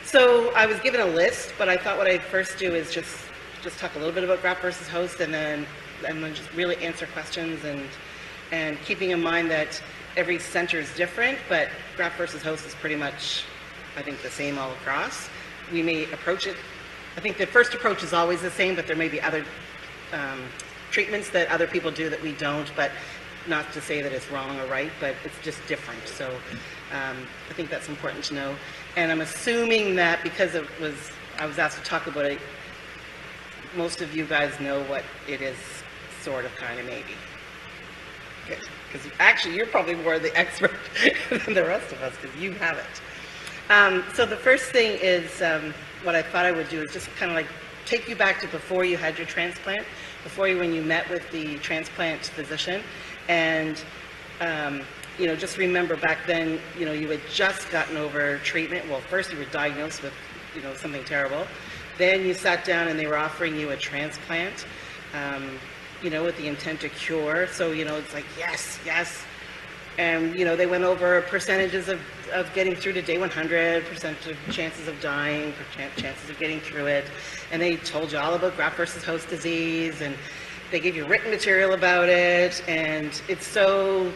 So I was given a list, but I thought what I'd first do is just talk a little bit about graft versus host, and then just really answer questions, and keeping in mind that every center is different, but graft versus host is pretty much, I think, the same all across. We may approach it, I think the first approach is always the same, but there may be other treatments that other people do that we don't, but not to say that it's wrong or right, but it's just different. So I think that's important to know. And I'm assuming that because I was asked to talk about it, most of you guys know what it is, sort of, kind of, maybe. Okay. Because actually, you're probably more the expert than the rest of us, because you have it. So the first thing is, what I thought I would do is just kind of like take you back to before you had your transplant, when you met with the transplant physician, and just remember back then, you had just gotten over treatment. Well, first you were diagnosed with, something terrible. Then you sat down and they were offering you a transplant, with the intent to cure. So, it's like, yes, yes. And, they went over percentages of getting through to day 100, percentage of chances of dying, chances of getting through it. And they told you all about graft versus host disease, and they gave you written material about it. And it's so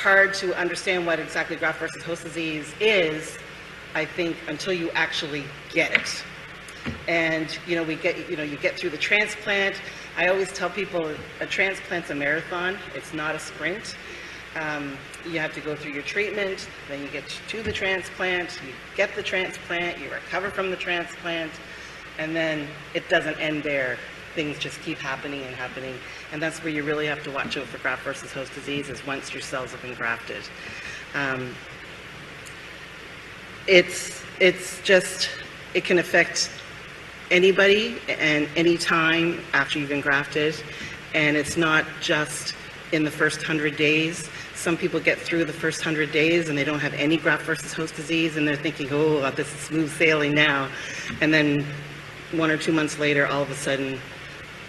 hard to understand what exactly graft versus host disease is, I think, until you actually get it. And, you get through the transplant. I always tell people a transplant's a marathon. It's not a sprint. You have to go through your treatment, then you get to the transplant, you get the transplant, you recover from the transplant, and then it doesn't end there. Things just keep happening and happening. And that's where you really have to watch out for graft versus host disease, is once your cells have been grafted. It can affect anybody and any time after you've been grafted. And it's not just in the first 100 days. Some people get through the first 100 days and they don't have any graft versus host disease, and they're thinking, oh, this is smooth sailing now. And then 1 or 2 months later, all of a sudden,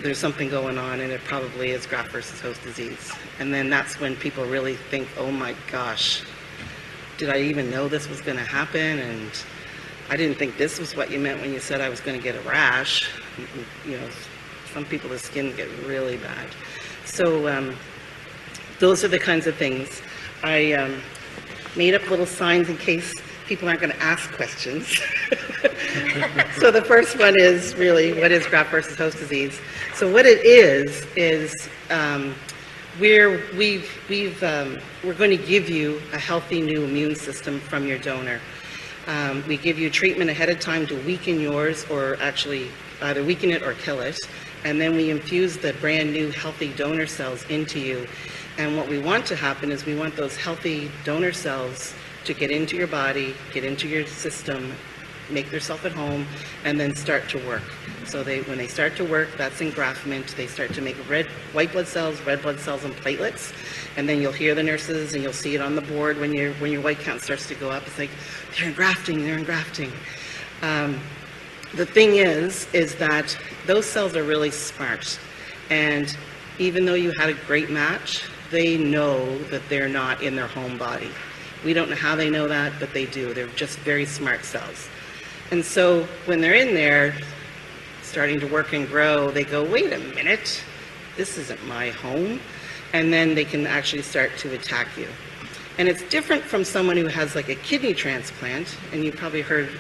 there's something going on, and it probably is graft versus host disease. And then that's when people really think, oh my gosh, did I even know this was going to happen? And I didn't think this was what you meant when you said I was going to get a rash. Some people, the skin get really bad. So those are the kinds of things. I made up little signs in case people aren't going to ask questions. So the first one is really, what is graft versus host disease? So what it is we're going to give you a healthy new immune system from your donor. We give you treatment ahead of time to weaken yours, or actually either weaken it or kill it. And then we infuse the brand new healthy donor cells into you. And what we want to happen is we want those healthy donor cells to get into your body, get into your system, make themselves at home, and then start to work. So when they start to work, that's engraftment. They start to make white blood cells, red blood cells, and platelets. And then you'll hear the nurses, and you'll see it on the board when your white count starts to go up. It's like, they're engrafting, they're engrafting. The thing is that those cells are really smart. And even though you had a great match, they know that they're not in their home body. We don't know how they know that, but they do. They're just very smart cells. And so when they're in there, starting to work and grow, they go, wait a minute, this isn't my home. And then they can actually start to attack you. And it's different from someone who has like a kidney transplant. And you probably heard,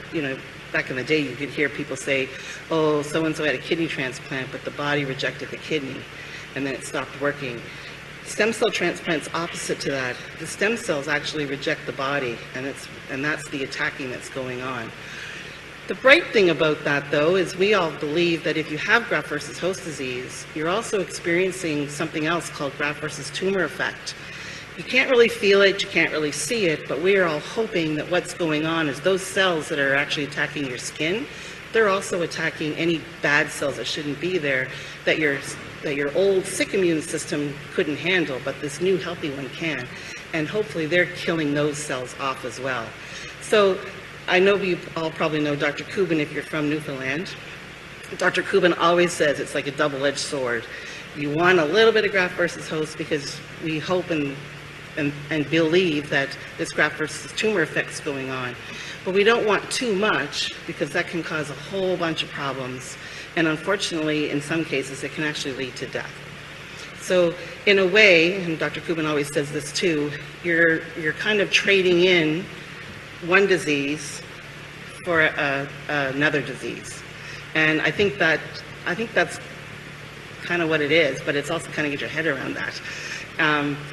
back in the day, you could hear people say, oh, so-and-so had a kidney transplant, but the body rejected the kidney, and then it stopped working. Stem cell transplant's opposite to that. The stem cells actually reject the body, and that's the attacking that's going on. The bright thing about that, though, is we all believe that if you have graft versus host disease, you're also experiencing something else called graft versus tumor effect. You can't really feel it, you can't really see it, but we are all hoping that what's going on is those cells that are actually attacking your skin, they're also attacking any bad cells that shouldn't be there, that your old sick immune system couldn't handle, but this new healthy one can. And hopefully they're killing those cells off as well. So I know you all probably know Dr. Kubin if you're from Newfoundland. Dr. Kubin always says it's like a double-edged sword. You want a little bit of graft versus host because we hope and and believe that this graft versus tumor effect's going on. But we don't want too much, because that can cause a whole bunch of problems. And unfortunately, in some cases, it can actually lead to death. So in a way, and Dr. Kubin always says this too, you're kind of trading in one disease for another disease. And I think that's kind of what it is, but it's also kind of get your head around that.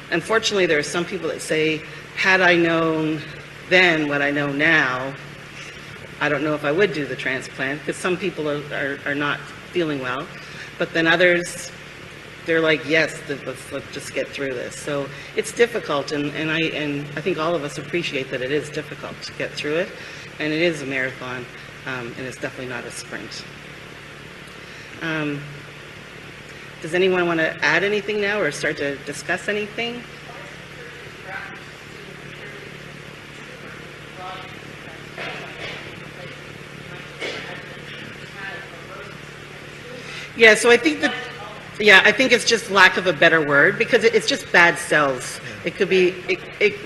Unfortunately, there are some people that say, had I known then what I know now, I don't know if I would do the transplant, because some people are not feeling well. But then others, they're like, yes, let's just get through this. So it's difficult, and I think all of us appreciate that it is difficult to get through it, and it is a marathon, and it's definitely not a sprint. Does anyone want to add anything now or start to discuss anything? Yeah, so I think that, I think it's just lack of a better word, because it's just bad cells. It could be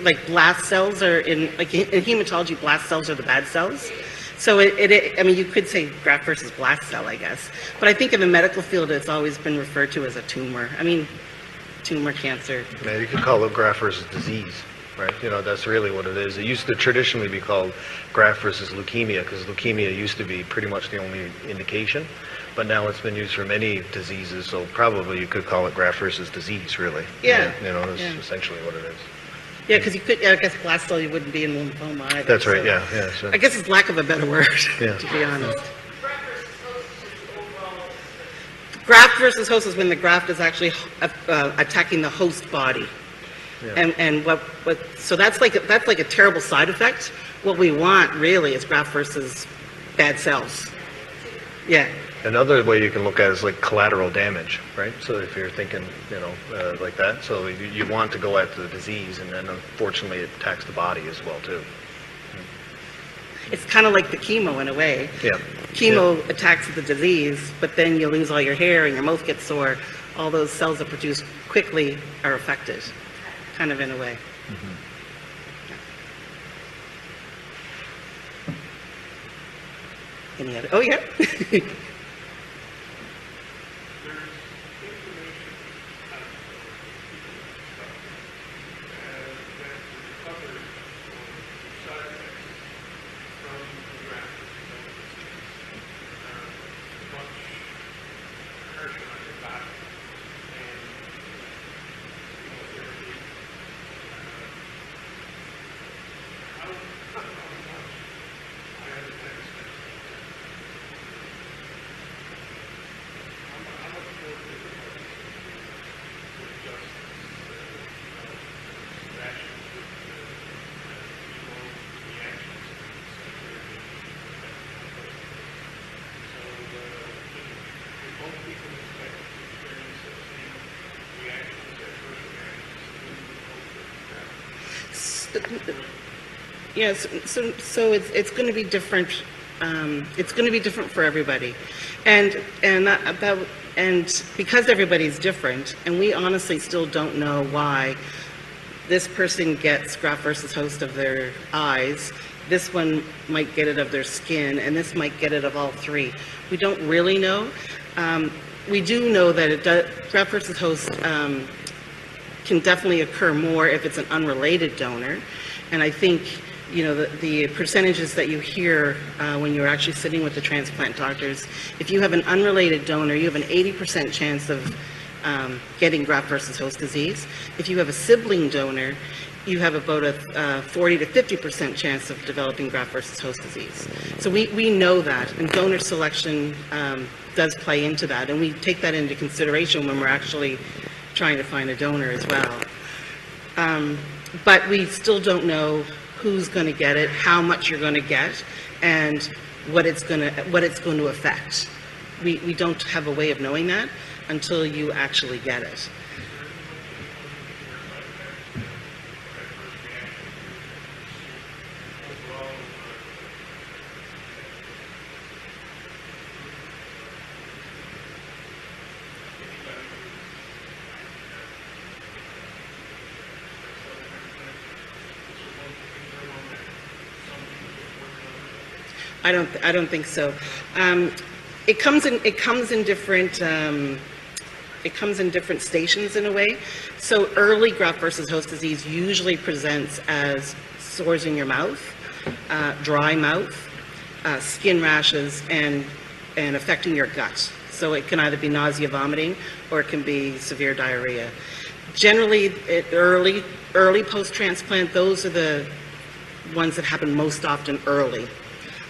like blast cells, or in hematology, blast cells are the bad cells. So I mean, you could say graft versus blast cell, I guess. But I think in the medical field, it's always been referred to as a tumor. I mean, tumor cancer. Yeah, you could call it graft versus disease, right? You know, that's really what it is. It used to traditionally be called graft versus leukemia, because leukemia used to be pretty much the only indication. But now it's been used for many diseases, so probably you could call it graft versus disease, really. Yeah. You know, that's essentially what it is. Yeah, because you could, I guess blast cell, you wouldn't be in lymphoma either. That's right, so yeah. So. I guess it's lack of a better word, Yeah. to be honest. Graft versus host is when the graft is actually attacking the host body. Yeah. And so that's like a terrible side effect. What we want really is graft versus bad cells. Yeah. Another way you can look at it is like collateral damage, right? So if you're thinking, you know, like that, so you want to go after the disease, and then unfortunately it attacks the body as well too. It's kind of like the chemo in a way. Yeah. Chemo attacks the disease, but then you lose all your hair and your mouth gets sore. All those cells that produce quickly are affected, kind of in a way. Mm-hmm. Any other? Oh, yeah. Yes, so it's going to be different. It's going to be different for everybody, and because everybody's different, and we honestly still don't know why this person gets graft versus host of their eyes, this one might get it of their skin, and this might get it of all three. We don't really know. We do know that graft versus host can definitely occur more if it's an unrelated donor, and I think, you know, the percentages that you hear when you're actually sitting with the transplant doctors, if you have an unrelated donor, you have an 80% chance of getting graft versus host disease. If you have a sibling donor, you have about a 40 to 50% chance of developing graft versus host disease. So we know that, and donor selection does play into that, and we take that into consideration when we're actually trying to find a donor as well. But we still don't know who's going to get it, how much you're going to get, and what it's going to affect. We don't have a way of knowing that until you actually get it. I don't think so. It comes in different stations in a way. So early graft versus host disease usually presents as sores in your mouth, dry mouth, skin rashes, and affecting your gut. So it can either be nausea, vomiting, or it can be severe diarrhea. Generally, early post-transplant, those are the ones that happen most often early.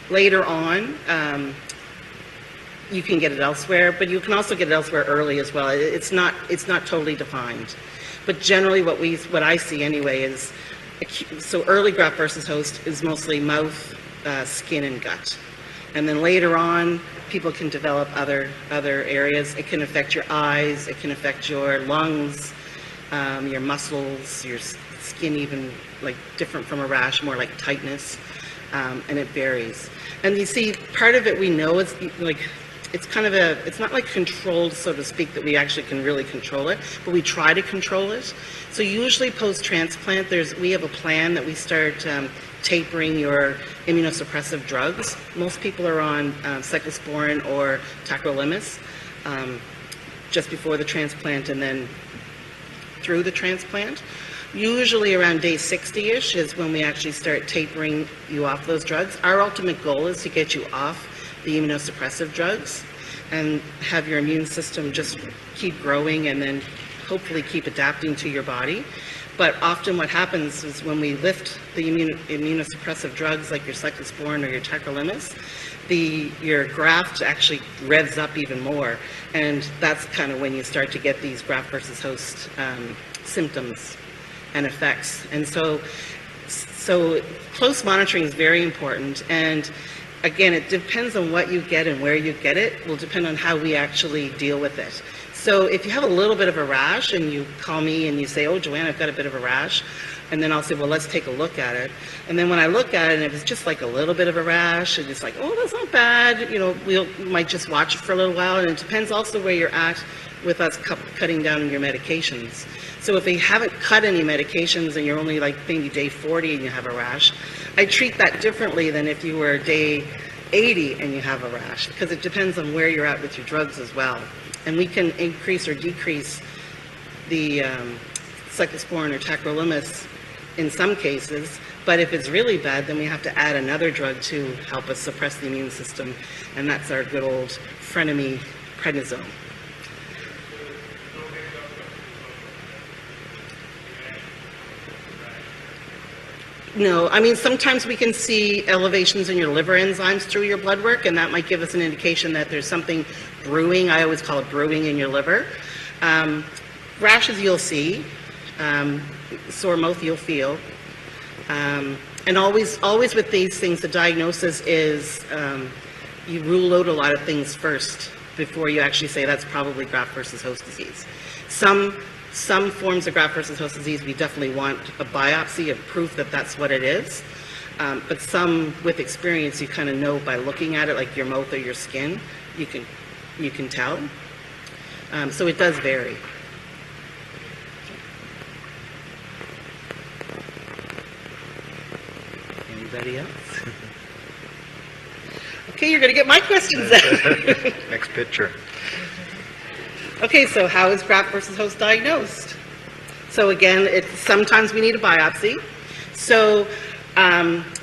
Later on, you can get it elsewhere, but you can also get it elsewhere early as well. It's not totally defined. But generally what I see anyway is, so early graft versus host is mostly mouth, skin, and gut. And then later on, people can develop other areas. It can affect your eyes, it can affect your lungs, your muscles, your skin, even like different from a rash, more like tightness, and it varies. And you see, part of it we know is like, it's not like controlled, so to speak, that we actually can really control it, but we try to control it. So usually post-transplant, we have a plan that we start tapering your immunosuppressive drugs. Most people are on cyclosporin or tacrolimus just before the transplant and then through the transplant. Usually around day 60-ish is when we actually start tapering you off those drugs. Our ultimate goal is to get you off the immunosuppressive drugs and have your immune system just keep growing and then hopefully keep adapting to your body. But often what happens is when we lift the immunosuppressive drugs like your cyclosporin or your tacrolimus, your graft actually revs up even more, and that's kind of when you start to get these graft versus host symptoms and effects. And so close monitoring is very important, and again, it depends on what you get and where you get it will depend on how we actually deal with it. So if you have a little bit of a rash and you call me and you say, oh, Joanne, I've got a bit of a rash, and then I'll say, well, let's take a look at it. And then when I look at it, and if it's just like a little bit of a rash, and it's like, oh, that's not bad, we might just watch it for a little while. And it depends also where you're at with us cutting down on your medications. So if you haven't cut any medications and you're only like maybe day 40 and you have a rash, I treat that differently than if you were day 80 and you have a rash, because it depends on where you're at with your drugs as well. And we can increase or decrease the cyclosporin or tacrolimus in some cases, but if it's really bad, then we have to add another drug to help us suppress the immune system, and that's our good old frenemy, prednisone. No, I mean, sometimes we can see elevations in your liver enzymes through your blood work, and that might give us an indication that there's something brewing. I always call it brewing in your liver. Rashes you'll see, sore mouth you'll feel, and always with these things, the diagnosis is you rule out a lot of things first before you actually say that's probably graft versus host disease. Some forms of graft versus host disease, we definitely want a biopsy of proof that that's what it is. But some, with experience, you kind of know by looking at it, like your mouth or your skin, you can tell. So it does vary. Anybody else? Okay, you're going to get my questions then. Next picture. Okay, so how is graft versus host diagnosed? So again, sometimes we need a biopsy. So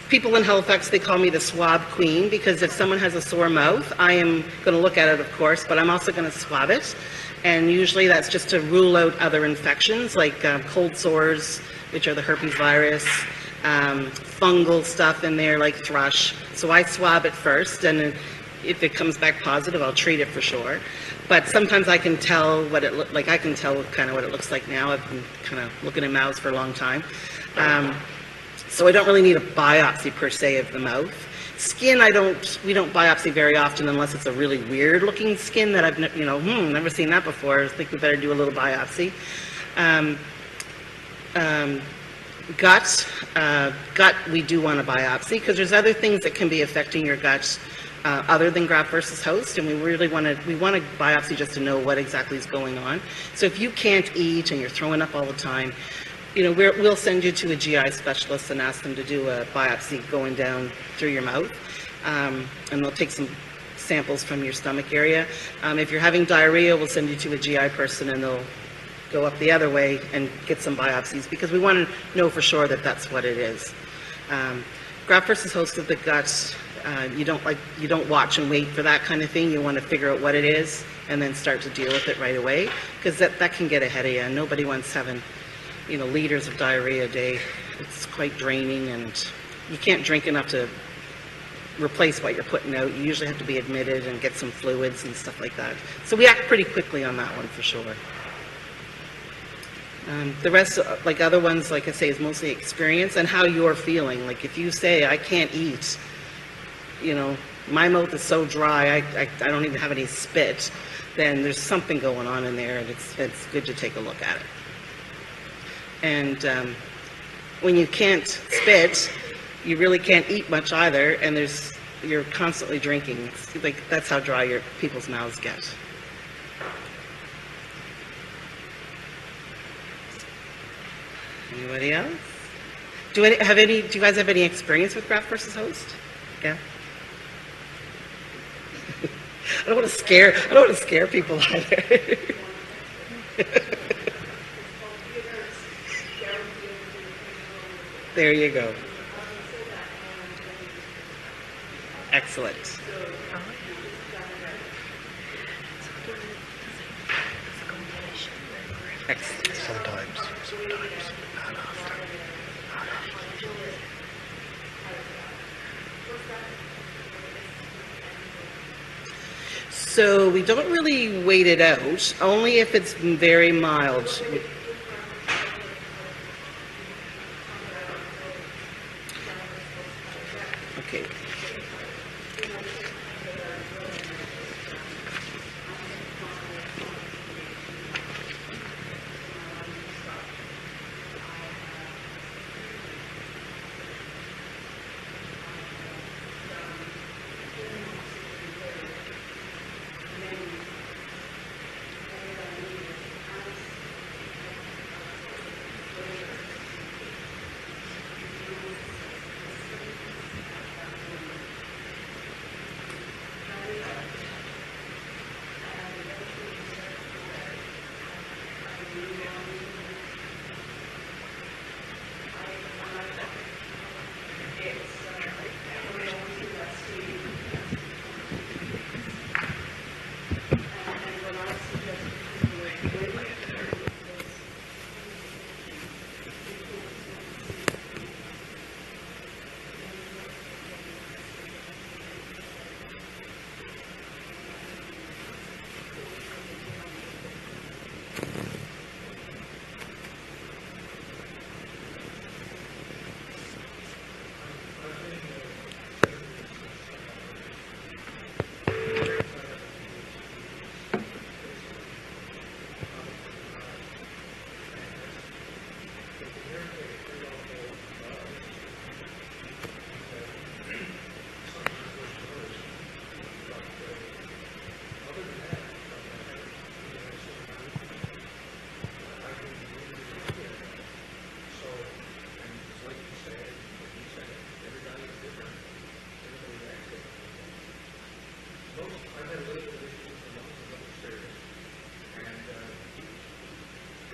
people in Halifax, they call me the swab queen, because if someone has a sore mouth, I am going to look at it, of course, but I'm also going to swab it. And usually that's just to rule out other infections like cold sores, which are the herpes virus, fungal stuff in there like thrush. So I swab it first, and if it comes back positive, I'll treat it for sure. But sometimes I can tell what it looks like. I can tell kind of what it looks like now. I've been kind of looking at mouths for a long time. So I don't really need a biopsy per se of the mouth. Skin, we don't biopsy very often unless it's a really weird looking skin that I've never seen that before. I think we better do a little biopsy. Gut, we do want a biopsy because there's other things that can be affecting your gut other than graft versus host, and we want a biopsy just to know what exactly is going on. So if you can't eat and you're throwing up all the time, we'll send you to a GI specialist and ask them to do a biopsy going down through your mouth. and they'll take some samples from your stomach area. If you're having diarrhea, we'll send you to a GI person, and they'll go up the other way and get some biopsies, because we want to know for sure that that's what it is. Graft versus host of the gut, you don't watch and wait for that kind of thing. You want to figure out what it is and then start to deal with it right away, because that can get ahead of you, and nobody wants having, liters of diarrhea a day. It's quite draining, and you can't drink enough to replace what you're putting out. You usually have to be admitted and get some fluids and stuff like that. So we act pretty quickly on that one for sure. The rest, like other ones, like I say, is mostly experience and how you're feeling. Like if you say, I can't eat, my mouth is so dry, I don't even have any spit, then there's something going on in there, and it's good to take a look at it. And when you can't spit, you really can't eat much either, and you're constantly drinking. It's like that's how dry people's mouths get. Anybody else? Do you guys have any experience with graft versus host? Yeah. I don't want to scare people either. There you go. Excellent. Excellent. Sometimes, not often. So we don't really wait it out, only if it's very mild. Okay.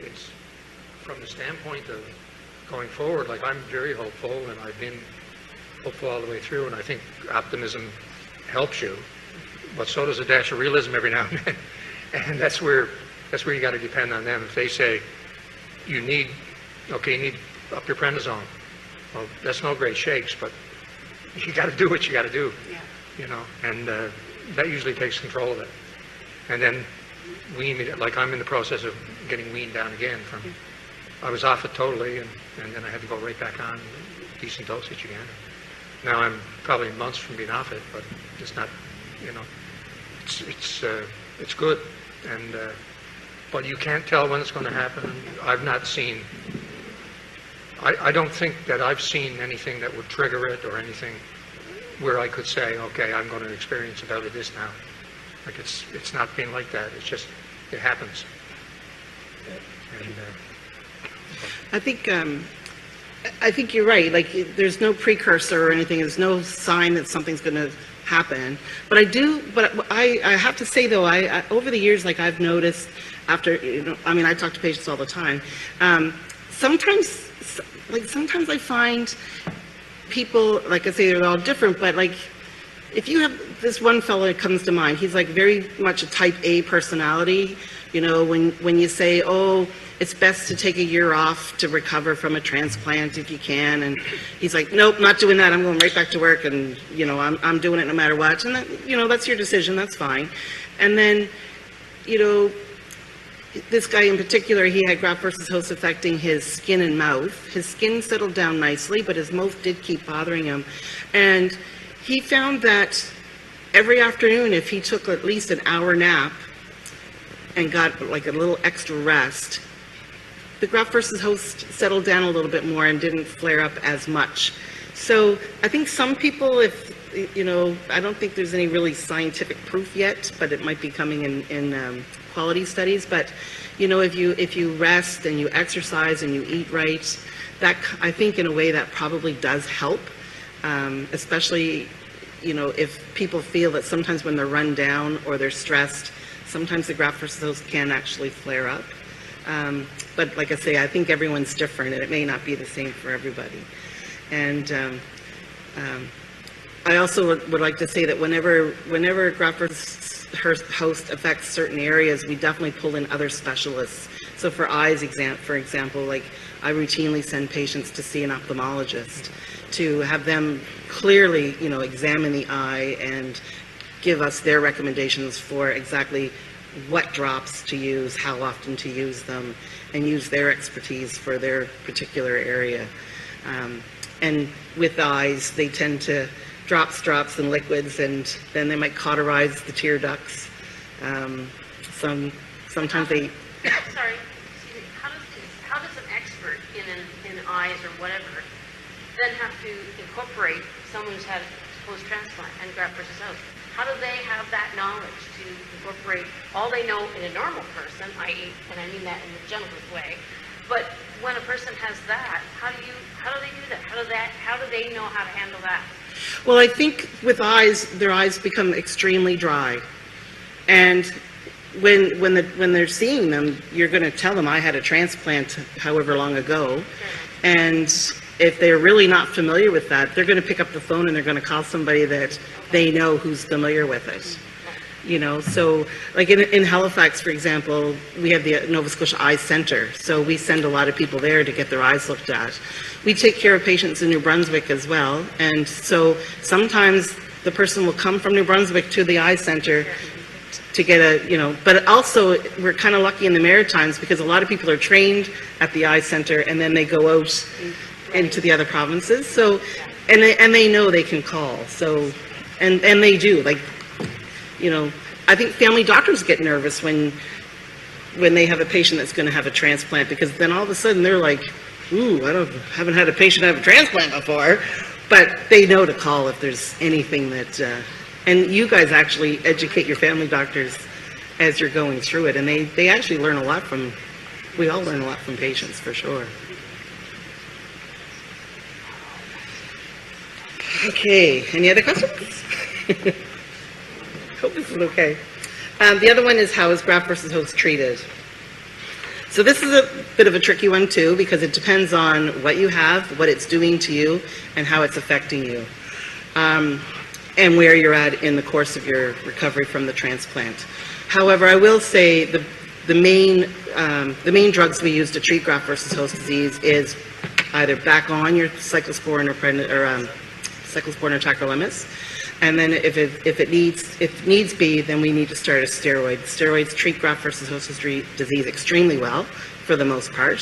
It's from the standpoint of going forward, like I'm very hopeful, and I've been hopeful all the way through, and I think optimism helps you, but so does a dash of realism every now and then. And that's where you got to depend on them. If they say you need up your prednisone, well, that's no great shakes, but you got to do what you got to do. Yeah. And that usually takes control of it. And then wean me, like I'm in the process of getting weaned down again from, I was off it totally, and then I had to go right back on decent dosage again. Now I'm probably months from being off it, but it's not, it's good. And but you can't tell when it's going to happen. I've not seen, I don't think that I've seen anything that would trigger it or anything where I could say, okay, I'm going to experience a bout of this now. Like it's not been like that. It's just, it happens. And, I think I think you're right. Like, there's no precursor or anything. There's no sign that something's going to happen. But I have to say, though, I over the years, like, I've noticed after, I mean, I talk to patients all the time. Sometimes I find people, like I say, they're all different, but, like, if you have this one fellow that comes to mind, he's, like, very much a type A personality. When you say, oh, it's best to take a year off to recover from a transplant if you can, and he's like, nope, not doing that. I'm going right back to work, and I'm doing it no matter what. And that, that's your decision. That's fine. And then, this guy in particular, he had graft versus host affecting his skin and mouth. His skin settled down nicely, but his mouth did keep bothering him. And he found that every afternoon, if he took at least an hour nap and got like a little extra rest, the graft versus host settled down a little bit more and didn't flare up as much. So I think some people, I don't think there's any really scientific proof yet, but it might be coming in quality studies. But if you rest and you exercise and you eat right, that, I think in a way that probably does help, especially if people feel that sometimes when they're run down or they're stressed, sometimes the graft versus host can actually flare up. But like I say, I think everyone's different, and it may not be the same for everybody. And I also would like to say that whenever graft versus host affects certain areas, we definitely pull in other specialists. So for eyes, for example, like I routinely send patients to see an ophthalmologist to have them clearly, examine the eye and give us their recommendations for exactly what drops to use, how often to use them, and use their expertise for their particular area. And with eyes, they tend to drops, and liquids, and then they might cauterize the tear ducts. Sometimes they... Sorry, excuse me. How does an expert in eyes or whatever then have to incorporate someone who's had post-transplant and graft versus host? How do they have that knowledge to incorporate all they know in a normal person, i.e., and I mean that in the gentlest way, but when a person has that, how do they do that? How do they know how to handle that? Well, I think with eyes, their eyes become extremely dry. And when they're seeing them, you're going to tell them, I had a transplant however long ago. And if they're really not familiar with that, they're going to pick up the phone and they're going to call somebody that they know who's familiar with it. So like in Halifax, for example, we have the Nova Scotia Eye Center. So we send a lot of people there to get their eyes looked at. We take care of patients in New Brunswick as well. And so sometimes the person will come from New Brunswick to the eye center to get but also we're kind of lucky in the Maritimes because a lot of people are trained at the eye center and then they go out into the other provinces. So, and they know they can call. So, and they do. Like, I think family doctors get nervous when they have a patient that's going to have a transplant, because then all of a sudden they're like, ooh, haven't had a patient have a transplant before. But they know to call if there's anything that, and you guys actually educate your family doctors as you're going through it. And they actually learn a lot we all learn a lot from patients, for sure. Okay, any other questions? Hope this is okay. The other one is, how is graft versus host treated? So this is a bit of a tricky one too, because it depends on what you have, what it's doing to you, and how it's affecting you, and where you're at in the course of your recovery from the transplant. However, I will say the main drugs we use to treat graft versus host disease is either back on your cyclosporin or cyclosporin or tacrolimus. And then if needs be, then we need to start a steroid. Steroids treat graft versus host disease extremely well, for the most part.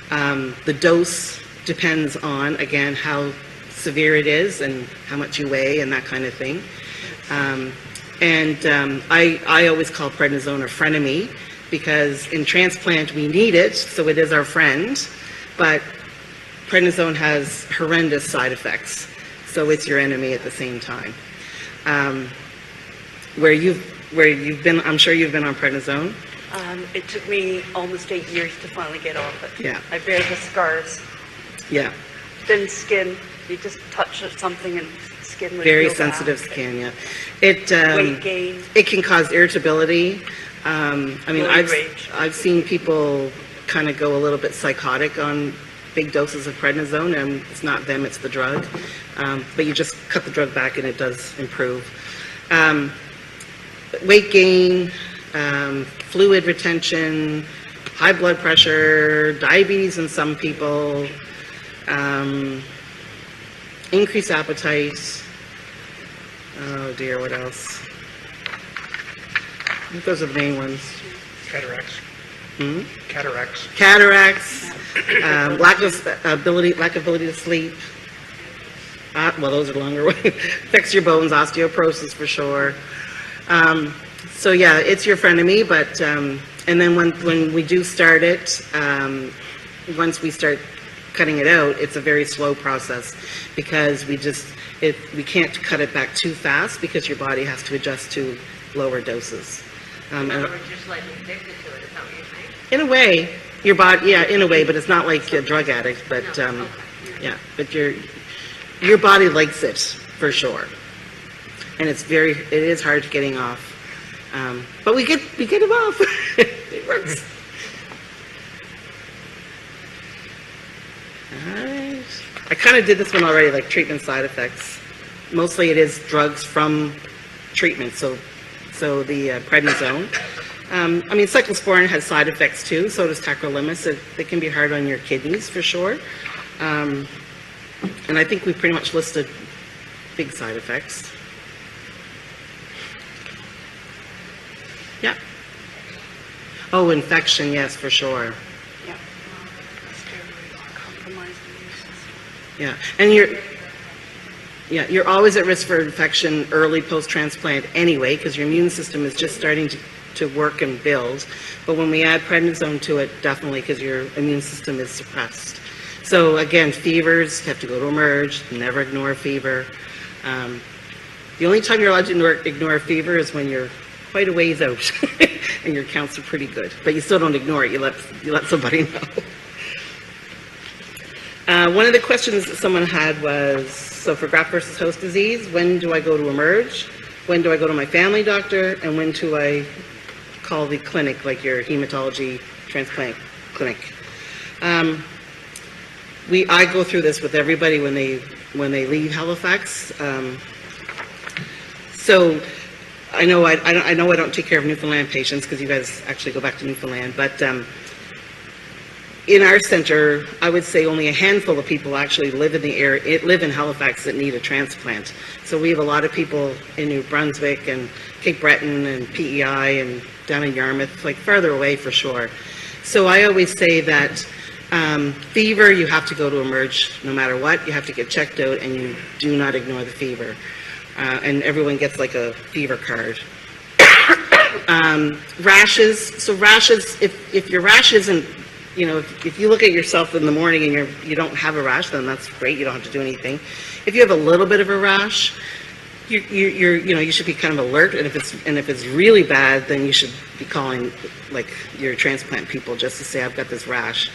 The dose depends on, again, how severe it is and how much you weigh and that kind of thing. I always call prednisone a frenemy, because in transplant we need it, so it is our friend, but prednisone has horrendous side effects, so it's your enemy at the same time. Where you've been, I'm sure you've been on prednisone. It took me almost 8 years to finally get off it. Yeah. I bear the scars. Yeah. thin skin, you just touch something and skin would Very feel bad. sensitive skin, yeah. It, Weight gain. it can cause irritability. I mean, Roid rage. I've seen people kind of go a little bit psychotic on big doses of prednisone, and it's not them, it's the drug. But you just cut the drug back and it does improve. Weight gain, fluid retention, high blood pressure, diabetes in some people, increased appetite. Oh dear, what else? I think those are the main ones. Cataracts. Hmm? Cataracts. Cataracts, lack of ability to sleep. Well, those are longer ones. Affects your bones, osteoporosis for sure. So yeah, it's your frenemy, but and then when we do start it, once we start cutting it out, it's a very slow process because we can't cut it back too fast because your body has to adjust to lower doses. In other words, you're slightly addicted to it, is that what you're saying? In a way, your body, yeah, in a way, but it's not like a drug addict, but yeah, but your body likes it for sure, and it is hard getting off, but we get it off. It works. All right, I kind of did this one already, like treatment side effects. Mostly it is drugs from treatment, so the prednisone. I mean, cyclosporin has side effects too, so does tacrolimus. It can be hard on your kidneys for sure. And I think we pretty much listed big side effects. Yeah. Oh, infection, yes, for sure. Yeah. Steroids compromise the immune system. Yeah, and you're always at risk for infection early post-transplant anyway, because your immune system is just starting to work and build. But when we add prednisone to it, definitely, because your immune system is suppressed. So again, fevers, you have to go to emerge, never ignore a fever. The only time you're allowed to ignore a fever is when you're quite a ways out and your counts are pretty good. But you still don't ignore it, you let somebody know. One of the questions that someone had was, so for graft versus host disease, when do I go to emerge? When do I go to my family doctor? And when do I call the clinic, like your hematology transplant clinic? I go through this with everybody when they leave Halifax. So I know I don't take care of Newfoundland patients because you guys actually go back to Newfoundland, but in our center, I would say only a handful of people actually live in the area, live in Halifax that need a transplant. So we have a lot of people in New Brunswick and Cape Breton and PEI and down in Yarmouth, like farther away for sure. So I always say that fever, you have to go to emerge no matter what. You have to get checked out and you do not ignore the fever. And everyone gets like a fever card. Rashes, so rashes, if your rash isn't, you know, if you look at yourself in the morning and you don't have a rash, then that's great. You don't have to do anything. If you have a little bit of a rash, you should be kind of alert. And if it's really bad, then you should be calling like your transplant people just to say, I've got this rash.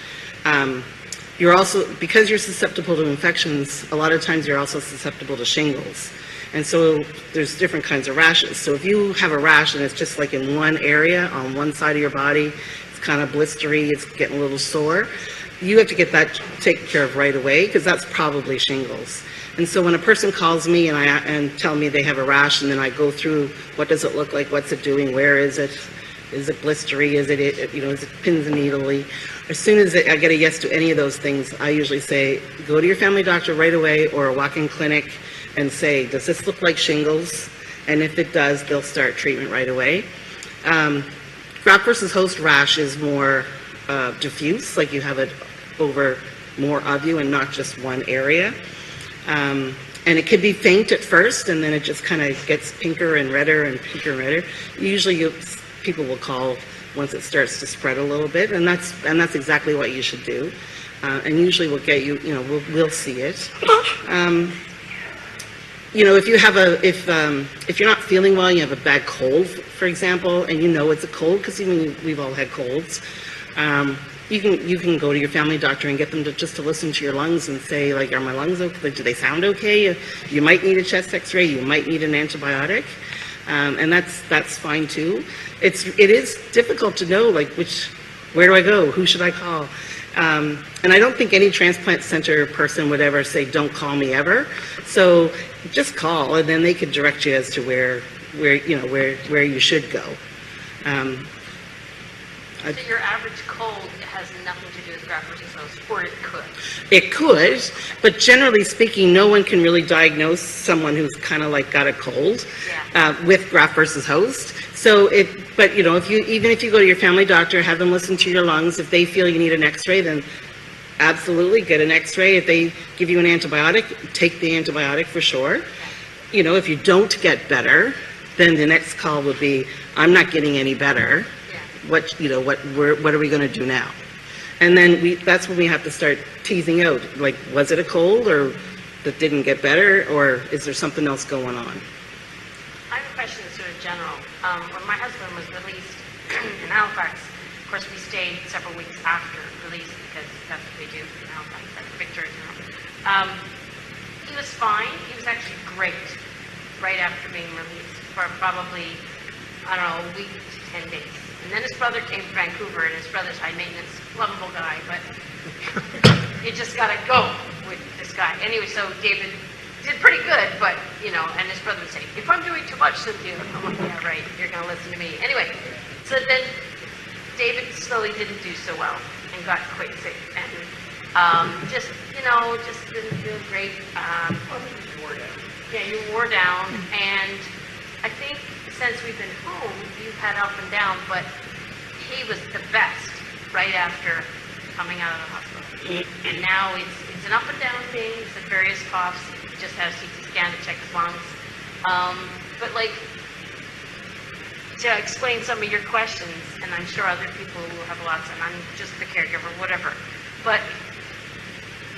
You're also, because you're susceptible to infections, a lot of times you're also susceptible to shingles. And so there's different kinds of rashes. So if you have a rash and it's just like in one area on one side of your body, kind of blistery, it's getting a little sore, you have to get that taken care of right away because that's probably shingles. And so when a person calls me and tell me they have a rash, and then I go through what does it look like, what's it doing, where is it blistery, is it pins and needly, as soon as I get a yes to any of those things, I usually say go to your family doctor right away or a walk-in clinic and say, does this look like shingles? And if it does, they'll start treatment right away. Graft versus host rash is more diffuse, like you have it over more of you and not just one area. And it can be faint at first, and then it just kind of gets pinker and redder and pinker and redder. Usually people will call once it starts to spread a little bit, and that's exactly what you should do. And usually we'll get you, we'll see it. If you have if you're not feeling well, you have a bad cold, for example, and you know it's a cold, because we've all had colds, you can go to your family doctor and get them to just to listen to your lungs and say, like, are my lungs okay? Like, do they sound okay? You might need a chest X-ray. You might need an antibiotic, and that's fine too. It is difficult to know, like, where do I go? Who should I call? And I don't think any transplant center person would ever say, don't call me ever. So just call, and then they could direct you as to where you should go. So your average cold has nothing to do with graft versus host, or it could? It could, but generally speaking, no one can really diagnose someone who's kind of like got a cold with graft versus host. So but you know, even if you go to your family doctor, have them listen to your lungs. If they feel you need an X-ray, then absolutely get an X-ray. If they give you an antibiotic, take the antibiotic for sure. You know, if you don't get better, then the next call would be, I'm not getting any better. What are we going to do now? And then that's when we have to start teasing out, like, was it a cold or that didn't get better, or is there something else going on? I have a question that's sort of general. When my husband was released in Halifax, of course, we stayed several weeks after release because that's what they do in Halifax, that's Victoria. He was fine. He was actually great right after being released for probably, I don't know, a week to 10 days. And then his brother came to Vancouver, and his brother's high maintenance, lovable guy, but you just gotta go with this guy. Anyway, so David did pretty good, but, you know, and his brother would say, if I'm doing too much, Cynthia, I'm like, yeah, right, you're gonna listen to me. Anyway, so then David slowly didn't do so well and got quite sick, and just didn't feel great. Yeah, you wore down, and I think since we've been home, you've had up and down, but he was the best right after coming out of the hospital. And now it's an up and down thing. He's had various coughs. He just had a CT scan to check his lungs. But like, to explain some of your questions, and I'm sure other people will have lots, and I'm just the caregiver, whatever. But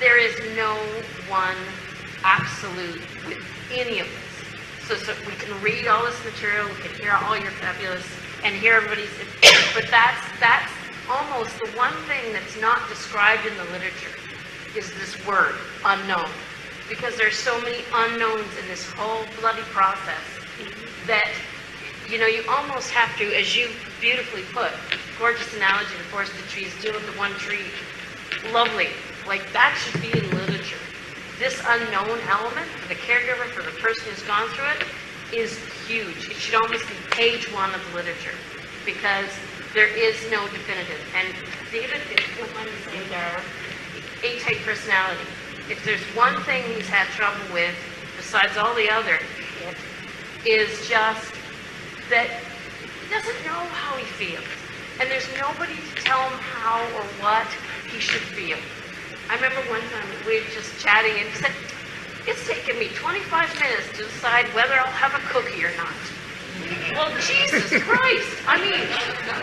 there is no one absolute with any of this. So we can read all this material, we can hear all your fabulous, and hear everybody's, but that's almost the one thing that's not described in the literature is this word, unknown. Because there's so many unknowns in this whole bloody process that, you know, you almost have to, as you beautifully put, gorgeous analogy, the forest of trees, deal with the one tree, lovely, like that should be in literature. This unknown element for the caregiver, for the person who's gone through it, is huge. It should almost be page one of the literature because there is no definitive. And David, if you don't mind me saying, A-type personality. If there's one thing he's had trouble with, besides all the other, it is just that he doesn't know how he feels. And there's nobody to tell him how or what he should feel. I remember one time we were just chatting and he said, it's taken me 25 minutes to decide whether I'll have a cookie or not. Well, Jesus Christ. I mean,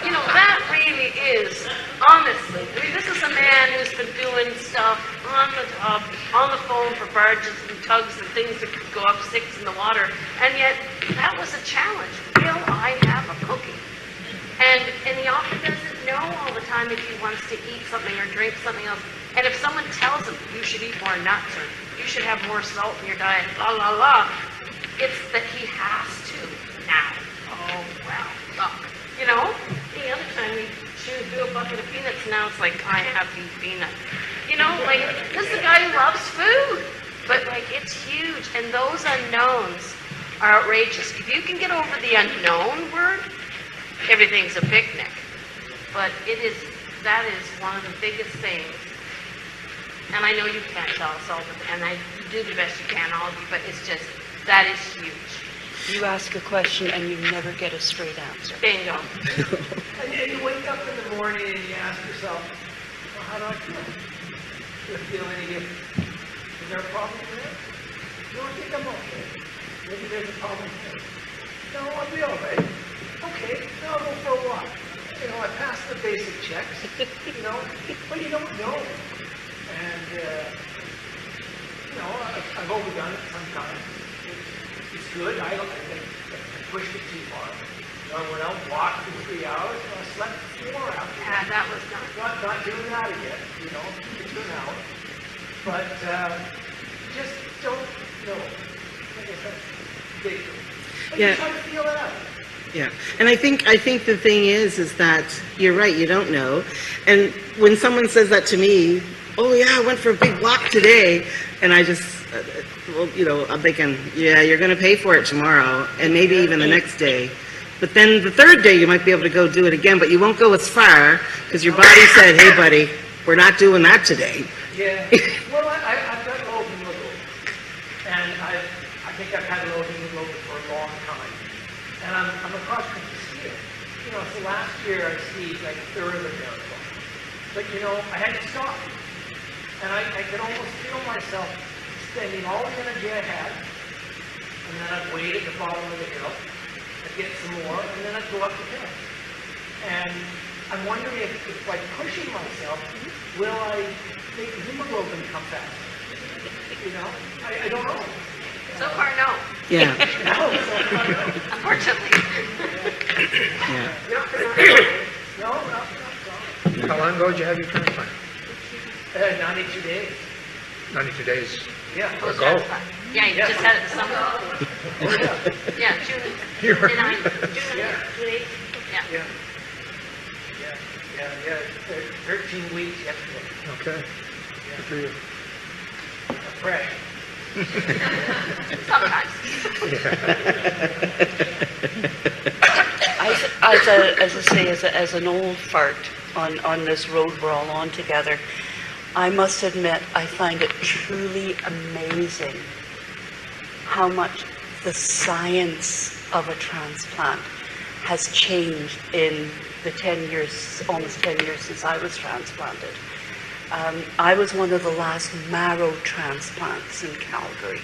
you know, that really is, honestly. I mean, this is a man who's been doing stuff on the tub, on the phone for barges and tugs and things that could go up 6 in the water. And yet, that was a challenge. Will I have a cookie? And he often doesn't know all the time if he wants to eat something or drink something else. And if someone tells him, you should eat more nuts or you should have more salt in your diet, la la la, it's that he has to now. Oh, well, look. You know, the other time we chewed through a bucket of peanuts, now it's like, I have to eat peanuts. You know, like, this is a guy who loves food. But, like, it's huge. And those unknowns are outrageous. If you can get over the unknown word, everything's a picnic. But that is one of the biggest things. And I know you can't tell us all, and you do the best you can, all of you, but it's just, that is huge. You ask a question and you never get a straight answer. Bingo. And you wake up in the morning and you ask yourself, well, how do I feel? Do I feel any different? Is there a problem there? No, I think I'm okay. Maybe there's a problem here. No, I'll be all right. Okay, now I'll go for a walk. You know, I passed the basic checks, you know, but you don't know. And, you know, I've overdone it sometimes. It's good. I think pushed it too far. I went out, walked for 3 hours, and I slept 4 after Yeah, that. that was not, Not doing that again, you know, keep it to an hour. But just don't know. Like I said, dig it. But Yeah. you try to feel it out. Yeah, and I think the thing is that you're right, you don't know. And when someone says that to me, oh yeah, I went for a big walk today, and I just, well, you know, I'm thinking, yeah, you're going to pay for it tomorrow, and maybe even the next day. But then the third day, you might be able to go do it again, but you won't go as far, because your body said, hey buddy, we're not doing that today. Yeah. Well, I've got low hemoglobin, and I think I've had low hemoglobin for a long time. And I'm a cross-country skier. You know, so last year I skied like a third of a marathon. But you know, I had to stop. And I could almost feel myself spending all the energy I had, and then I'd wait at the bottom of the hill, I'd get some more, and then I'd go up the hill. And I'm wondering if by pushing myself, will I make the hemoglobin come faster? You know? I don't know. so far, no, Yeah, No, so far, no. unfortunately. yeah. Not for nothing. No, not How long ago did you have your transplant? 92 days. 92 days. Yeah. Post-transplant. Yeah, you just had it this summer. Oh, yeah. Yeah, June, You were- June 9th, June 8th, yeah. Yeah. Yeah. 13 weeks yesterday. Okay. Good for you. Fresh. Sometimes. As I say, as an old fart on this road we're all on together, I must admit I find it truly amazing how much the science of a transplant has changed in the 10 years, almost 10 years since I was transplanted. I was one of the last marrow transplants in Calgary.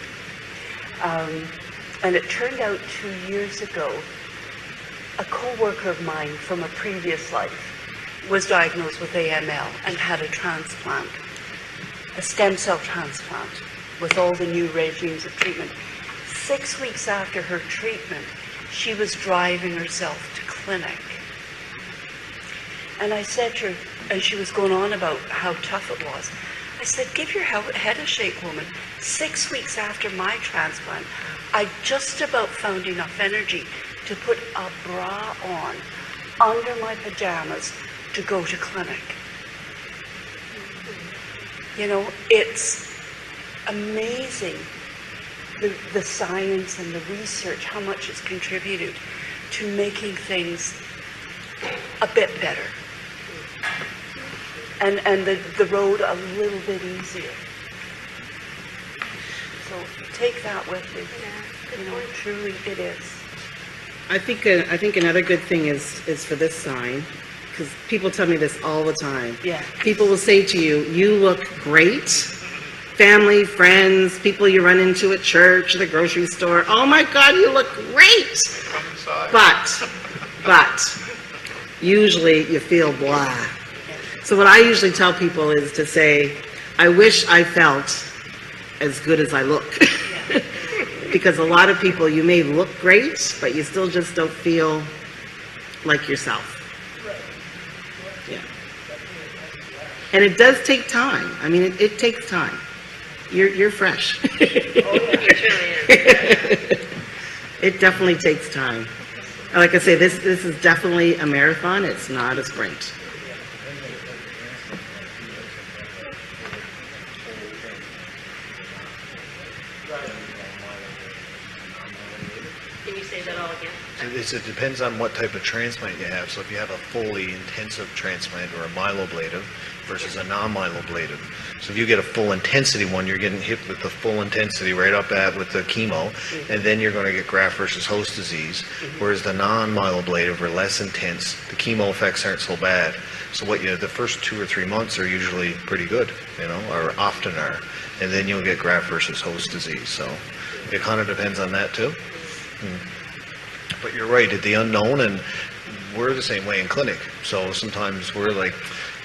And it turned out 2 years ago, a co-worker of mine from a previous life was diagnosed with AML and had a transplant, a stem cell transplant, with all the new regimes of treatment. 6 weeks after her treatment, she was driving herself to clinic. And I said to her, and she was going on about how tough it was. I said, give your head a shake, woman. 6 weeks after my transplant, I just about found enough energy to put a bra on under my pajamas to go to clinic. You know, it's amazing the science and the research, how much it's contributed to making things a bit better. And the road a little bit easier. So take that with you. You know, truly it is. I think another good thing is for this sign, because people tell me this all the time. Yeah. People will say to you, you look great. Family, friends, people you run into at church, the grocery store. Oh my God, you look great. Come inside. But usually you feel blah. So what I usually tell people is to say, I wish I felt as good as I look. Because a lot of people, you may look great, but you still just don't feel like yourself. Yeah. And it does take time. I mean, it takes time. You're fresh. It truly is. It definitely takes time. Like I say, this is definitely a marathon. It's not a sprint. Can you say that all again? It depends on what type of transplant you have. So if you have a fully intensive transplant or a myeloablative versus a non-myeloablative. So if you get a full intensity one, you're getting hit with the full intensity right up with the chemo, and then you're going to get graft versus host disease. Whereas the non-myeloablative or less intense, the chemo effects aren't so bad. So the first 2 or 3 months are usually pretty good, you know, or often are. And then you'll get graft versus host disease. So it kind of depends on that too. But you're right, at the unknown, and we're the same way in clinic. So sometimes we're like,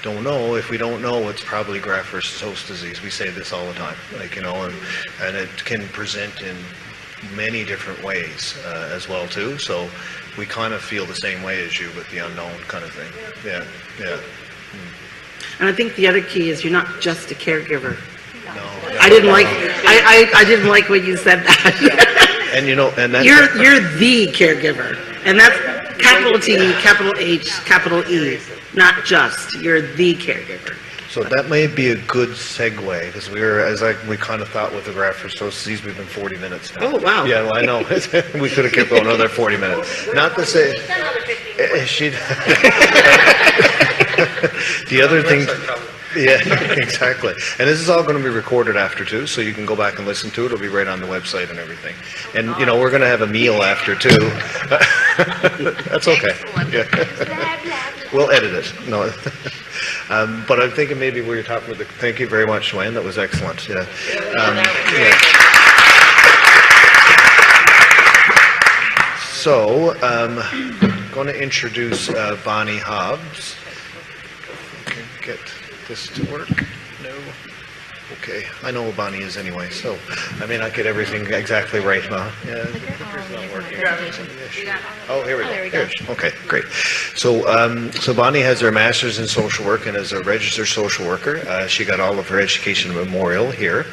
don't know. If we don't know, it's probably graft versus host disease. We say this all the time, like, you know, and it can present in many different ways as well too. So we kind of feel the same way as you with the unknown kind of thing. Yeah, yeah. And I think the other key is you're not just a caregiver. No. I didn't like when you said that. And you know, and that You're the caregiver, and that's capital T, capital H, capital E, not just. You're the caregiver. So that may be a good segue, because we kind of thought with the graft-versus-disease, we've been 40 minutes now. Oh, wow. Yeah, well, I know. We could have kept going another 40 minutes. Not to say, She's done another 15 she, the other thing, yeah, exactly. And this is all going to be recorded after too, so you can go back and listen to it. It'll be right on the website and everything. And, you know, we're going to have a meal after too. That's okay. Yeah. We'll edit it. No. But I'm thinking maybe we were talking with thank you very much, Wayne. That was excellent. Yeah. Yeah. So, going to introduce Bonnie Hobbs. Okay, get this to work. No. Okay, I know who Bonnie is anyway, so I may not get everything exactly right now. Yeah, the computer's not working. Oh, here we go. there we go. Okay, great. So, so Bonnie has her master's in social work and is a registered social worker. She got all of her education at Memorial here.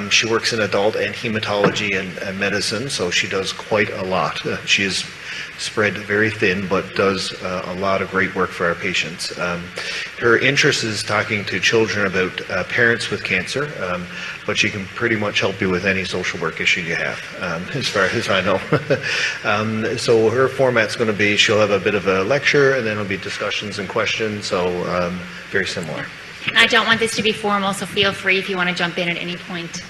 She works in adult and hematology and medicine, so she does quite a lot. She is spread very thin, but does a lot of great work for our patients. Her interest is talking to children about parents with cancer, but she can pretty much help you with any social work issue you have, as far as I know. So her format's going to be, she'll have a bit of a lecture, and then it'll be discussions and questions, so very similar. And I don't want this to be formal, so feel free if you want to jump in at any point,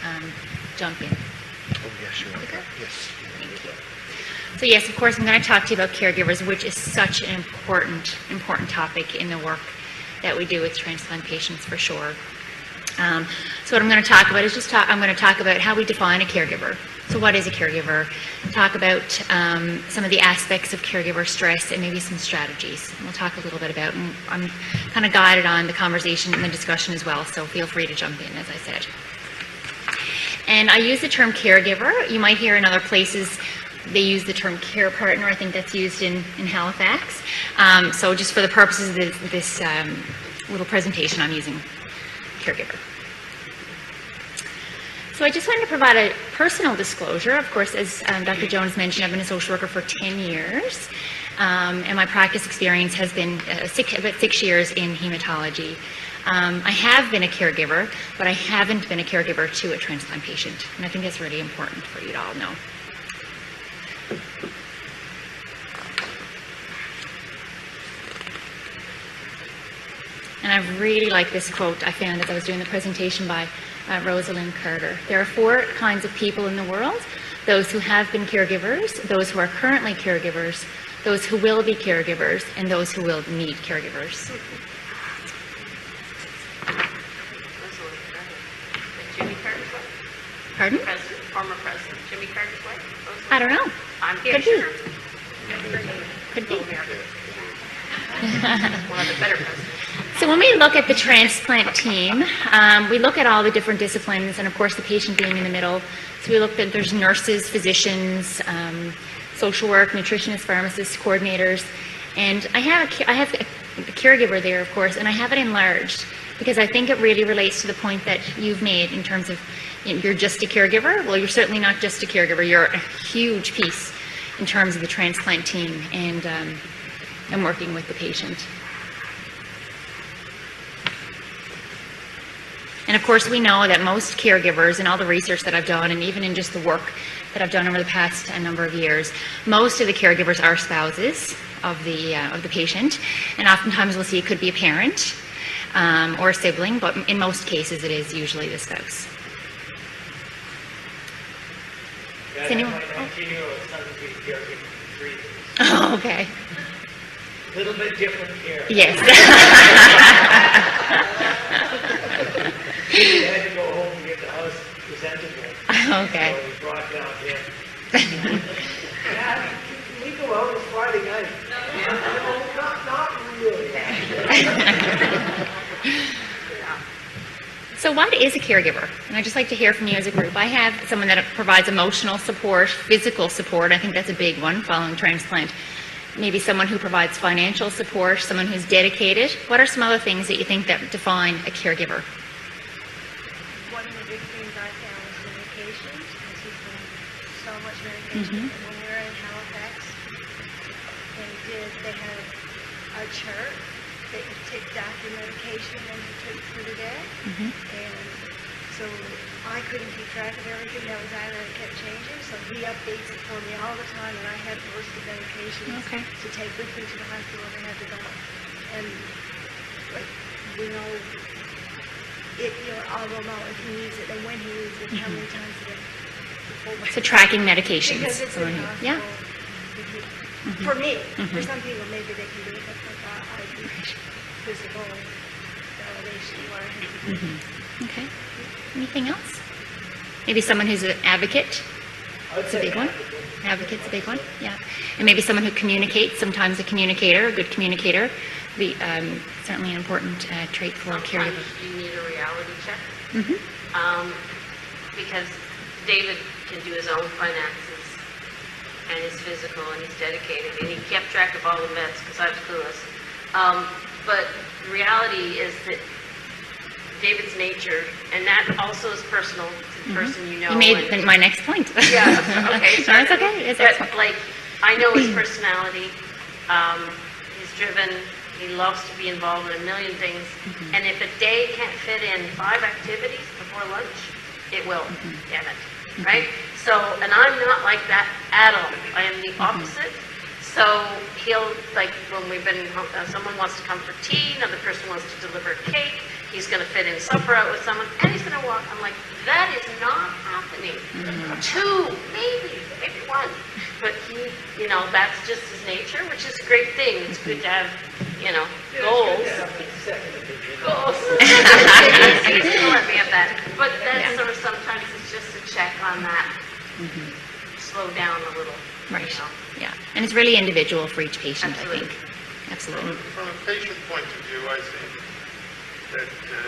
jump in. Oh, yes, you want that? Yes. Thank you. So yes, of course, I'm going to talk to you about caregivers, which is such an important topic in the work that we do with transplant patients for sure. So what I'm going to talk about is I'm going to talk about how we define a caregiver. So what is a caregiver? Talk about some of the aspects of caregiver stress and maybe some strategies. And we'll talk a little bit about, and I'm kind of guided on the conversation and the discussion as well, so feel free to jump in, as I said. And I use the term caregiver. You might hear in other places they use the term care partner. I think that's used in Halifax. So just for the purposes of this little presentation, I'm using caregiver. So I just wanted to provide a personal disclosure. Of course, as Dr. Jones mentioned, I've been a social worker for 10 years, and my practice experience has been about 6 years in hematology. I have been a caregiver, but I haven't been a caregiver to a transplant patient, and I think that's really important for you to all know. And I really like this quote I found as I was doing the presentation by Rosalind Carter. There are 4 kinds of people in the world: those who have been caregivers, those who are currently caregivers, those who will be caregivers, and those who will need caregivers. Jimmy Carter's wife? Pardon? Former president, Jimmy Carter's wife? I don't know. I'm Could be. sure. Could be. One of the better presidents. So when we look at the transplant team, we look at all the different disciplines, and of course the patient being in the middle. So we look at, there's nurses, physicians, social work, nutritionists, pharmacists, coordinators, and I have a caregiver there, of course, and I have it enlarged because I think it really relates to the point that you've made in terms of, you're just a caregiver. Well, you're certainly not just a caregiver. You're a huge piece in terms of the transplant team and working with the patient. And of course, we know that most caregivers, and all the research that I've done, and even in just the work that I've done over the past number of years, most of the caregivers are spouses of the patient, and oftentimes we'll see it could be a parent or a sibling, but in most cases it is usually the spouse. Does anyone? My 19-year-old son has been caregiving for 3 years. Oh, okay. A little bit different care. Yes. He had to go home and get the house presentable. Okay. So we brought down him. Dad, can we go out on Friday night? No, not really. So So what is a caregiver? And I'd just like to hear from you as a group. I have someone that provides emotional support, physical support. I think that's a big one following transplant. Maybe someone who provides financial support, someone who's dedicated. What are some other things that you think that define a caregiver? One of the big things I found was the medications, because he's been so much medication. And when we were in Halifax, they had a chart that you ticked off your medication and you took for the day. And so I couldn't keep track of everything that was on there, and it kept changing, so he updates it for me all the time, and I had a list of medications to take with me to the hospital when I had to go. And like, we know it, you know, I will know if he needs it and when he needs it, how many times a day. So tracking medications. Because it's in the hospital. Yeah. For me, for some people, maybe they can do it, but I do physical validation where I have to do it. Okay. Anything else? Maybe someone who's an advocate. It's a big one. Advocate's a big one. Yeah. And maybe someone who communicates. Sometimes a communicator, a good communicator, be certainly an important trait for a caregiver. Sometimes you need a reality check. Because David can do his own finances and his physical, and he's dedicated, and he kept track of all the meds because I was clueless. But the reality is that David's nature, and that also is personal to the person you know. You made my next point. Yeah, okay. No, it's okay. It's but, excellent. like, I know his personality. He's driven. He loves to be involved in a million things. And if a day can't fit in 5 activities before lunch, it will. Damn it. Right? So, and I'm not like that at all. I am the opposite. So he'll, like, when we've been, someone wants to come for tea, another person wants to deliver cake, he's going to fit in supper out with someone, and he's going to walk. I'm like, that is not happening. 2, maybe 1. But he, you know, that's just his nature, which is a great thing. It's good to have, you know, goals. Goals. He's going to let me have that. But that's sort of sometimes it's just a check on that. Slow down a little. Right. You know? Yeah. And it's really individual for each patient, Absolutely. I think. Absolutely. From a patient point of view, I think that the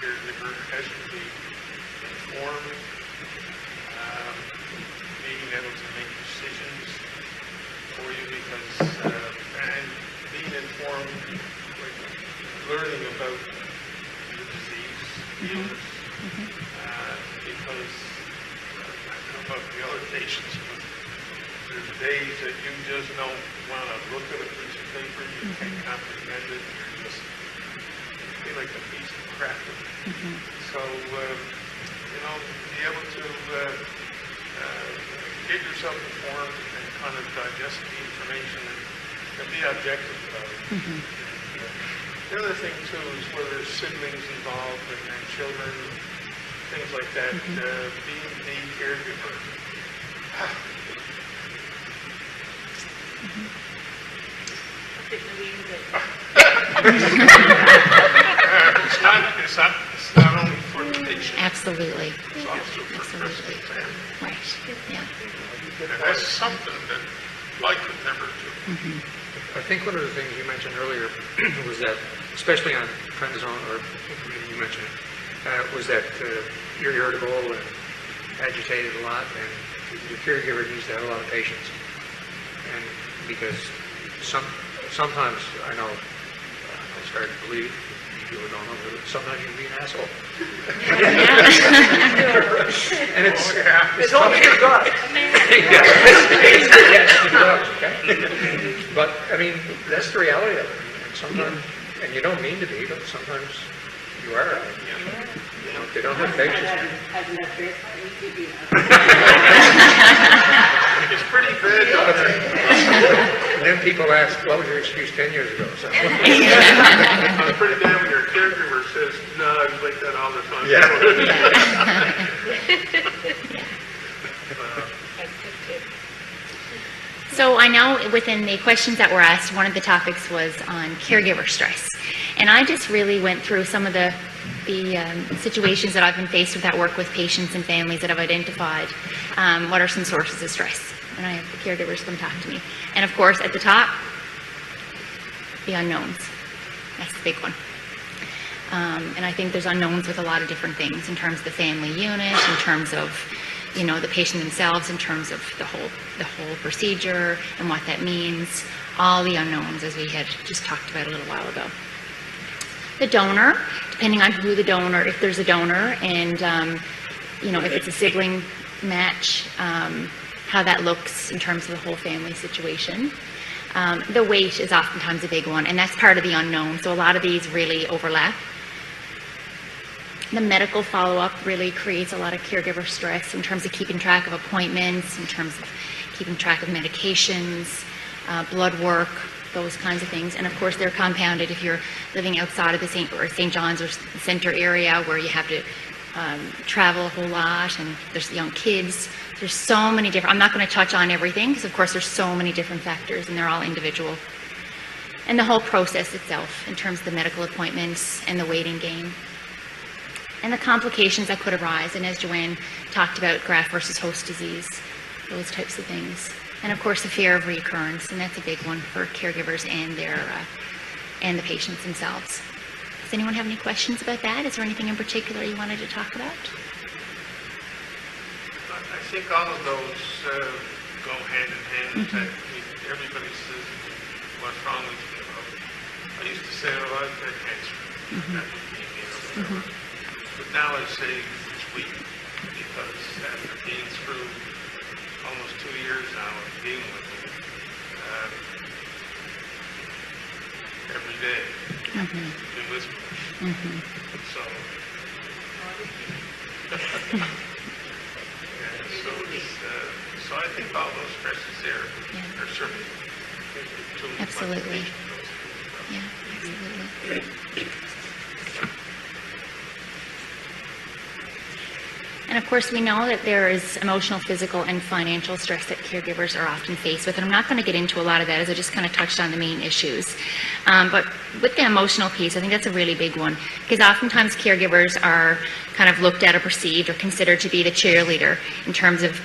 caregiver has to be informed, being able to make decisions for you because, and being informed, like learning about the disease, because I don't know about the other patients, but there's days that you just don't want to look at a piece of paper, you can't comprehend it, you're just feel like a piece of crap. So, you know, be able to get yourself informed and kind of digest the information and be objective about it. The other thing too is where there's siblings involved and children, things like that, being the caregiver. It's not only for the patient. Absolutely. It's also for the Absolutely. family. Right. Yeah. And that's something that I could never do. I think one of the things you mentioned earlier was that, especially on prednisone, or you mentioned it, was that you're irritable and agitated a lot, and your caregiver needs to have a lot of patience. And because sometimes, I know, I started to believe, you don't know, but sometimes you can be an asshole. And it's all your God. But, I mean, that's the reality of it. And sometimes, and you don't mean to be, but sometimes you are. You know, if they don't have patience. It's pretty bad. And then people ask, what was your excuse 10 years ago? So. It's pretty damn when your caregiver says, no, it's like that all the time. So I know within the questions that were asked, one of the topics was on caregiver stress. And I just really went through some of the situations that I've been faced with at work with patients and families that I've identified. What are some sources of stress? And I have the caregivers come talk to me. And of course, at the top, the unknowns. That's the big one. And I think there's unknowns with a lot of different things in terms of the family unit, in terms of, you know, the patient themselves, in terms of the whole procedure and what that means, all the unknowns as we had just talked about a little while ago. The donor, depending on who the donor, if there's a donor, and you know, if it's a sibling match, how that looks in terms of the whole family situation. The weight is oftentimes a big one, and that's part of the unknown. So a lot of these really overlap. The medical follow-up really creates a lot of caregiver stress in terms of keeping track of appointments, in terms of keeping track of medications, blood work, those kinds of things. And of course, they're compounded if you're living outside of the St. John's or Center area where you have to travel a whole lot, and there's young kids. There's so many different, I'm not going to touch on everything because of course there's so many different factors and they're all individual. And the whole process itself in terms of the medical appointments and the waiting game. And the complications that could arise, and as Joanne talked about, graft versus host disease, those types of things. And of course the fear of recurrence, and that's a big one for caregivers and and the patients themselves. Does anyone have any questions about that? Is there anything in particular you wanted to talk about? I think all of those go hand in hand. That everybody says, what's wrong with you? I used to say, oh, I've had cancer. That would be, you know, but now I say it's weak, because after being through almost 2 years now of dealing with it every day, been with me. So, so I think all those stresses there are certainly Absolutely. Yeah, absolutely. And of course, we know that there is emotional, physical, and financial stress that caregivers are often faced with. And I'm not going to get into a lot of that as I just kind of touched on the main issues. But with the emotional piece, I think that's a really big one, because oftentimes caregivers are kind of looked at or perceived or considered to be the cheerleader in terms of,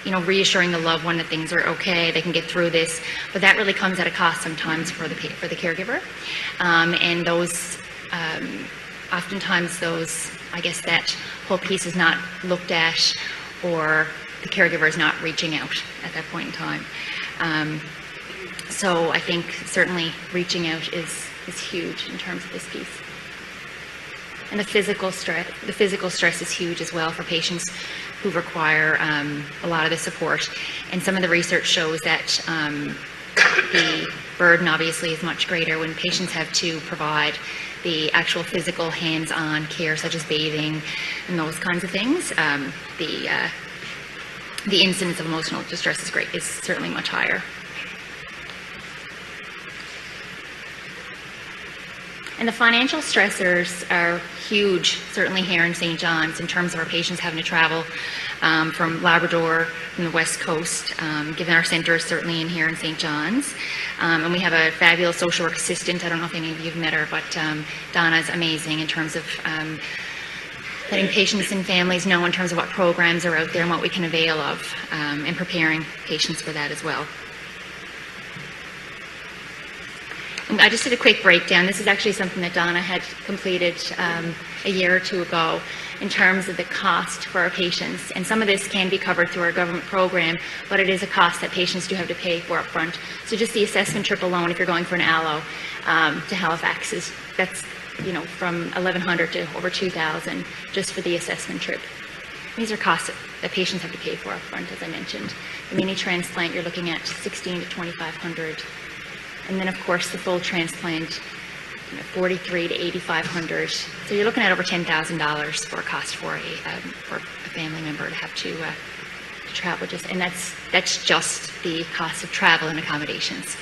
you know, reassuring the loved one that things are okay, they can get through this. But that really comes at a cost sometimes for the caregiver. And those, oftentimes those, I guess that whole piece is not looked at, or the caregiver is not reaching out at that point in time. So I think certainly reaching out is huge in terms of this piece. And the physical stress is huge as well for patients who require a lot of the support. And some of the research shows that the burden obviously is much greater when patients have to provide the actual physical hands-on care, such as bathing and those kinds of things. The incidence of emotional distress is certainly much higher. And the financial stressors are huge, certainly here in St. John's, in terms of our patients having to travel from Labrador, from the West Coast, given our centre is certainly in here in St. John's. And we have a fabulous social work assistant. I don't know if any of you have met her, but Donna's amazing in terms of letting patients and families know in terms of what programs are out there and what we can avail of, and preparing patients for that as well. And I just did a quick breakdown. This is actually something that Donna had completed a year or two ago in terms of the cost for our patients. And some of this can be covered through our government program, but it is a cost that patients do have to pay for up front. So just the assessment trip alone, if you're going for an allo to Halifax, that's, you know, from $1,100 to over $2,000 just for the assessment trip. These are costs that patients have to pay for up front, as I mentioned. The mini transplant, you're looking at $1,600 to $2,500. And then, of course, the full transplant, you know, $4,300 to $8,500. So you're looking at over $10,000 for a cost for a family member to have to travel. And that's just the cost of travel and accommodations.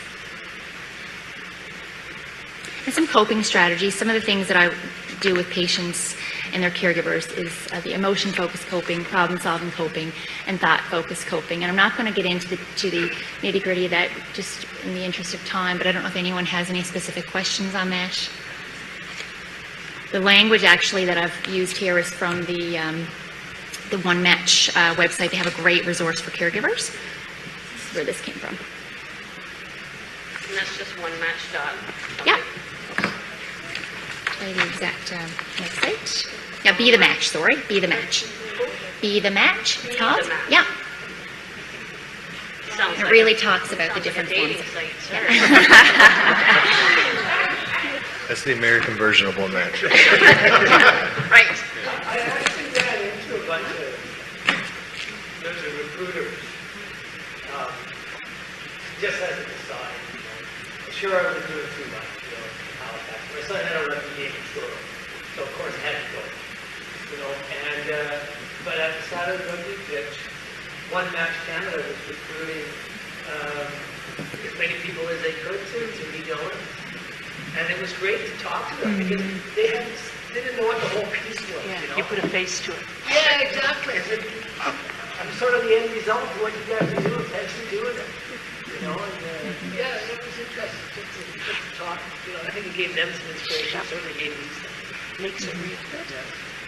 And some coping strategies. Some of the things that I do with patients and their caregivers is the emotion-focused coping, problem-solving coping, and thought-focused coping. And I'm not going to get into the nitty-gritty of that just in the interest of time, but I don't know if anyone has any specific questions on that. The language actually that I've used here is from the One Match website. They have a great resource for caregivers. This is where this came from. And that's just one match dot. Yeah. tell you the exact website. Yeah, Be the Match, sorry. Be the Match. Be the Match, it's called? Yeah. Sounds It like really talks about the sounds like different a dating forms. site, sorry. That's the American version of one match. Right. I actually ran into a bunch of recruiters, just as an aside, Sure, I wasn't doing too much, in Halifax. My son had a reputation store, so of course I had to go, but at the Saturday rugby pitch, One Match Canada was recruiting as many people as they could to be going. And it was great to talk to them because they didn't know what the whole piece was, Yeah, you put a face to it. Yeah, exactly. I said, I'm sort of the end result of what you guys are doing, actually doing it. And yeah, it was interesting just to talk. I think it gave them some inspiration. It certainly gave me some. Makes it real.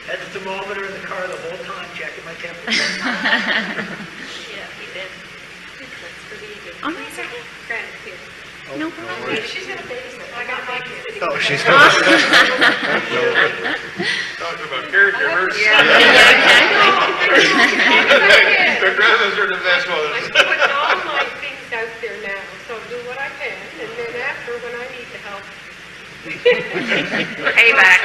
Had the thermometer in the car the whole time, checking my temperature. Yeah, he did. That's pretty good. Oh, nice. Grandkid. No problem. She's gonna babysit. I got my kid. Oh, she's Talking about caregivers. The grandmas are the best I'm ones. putting all my things out there now, so do what I can, and then after, when I need the help. Payback.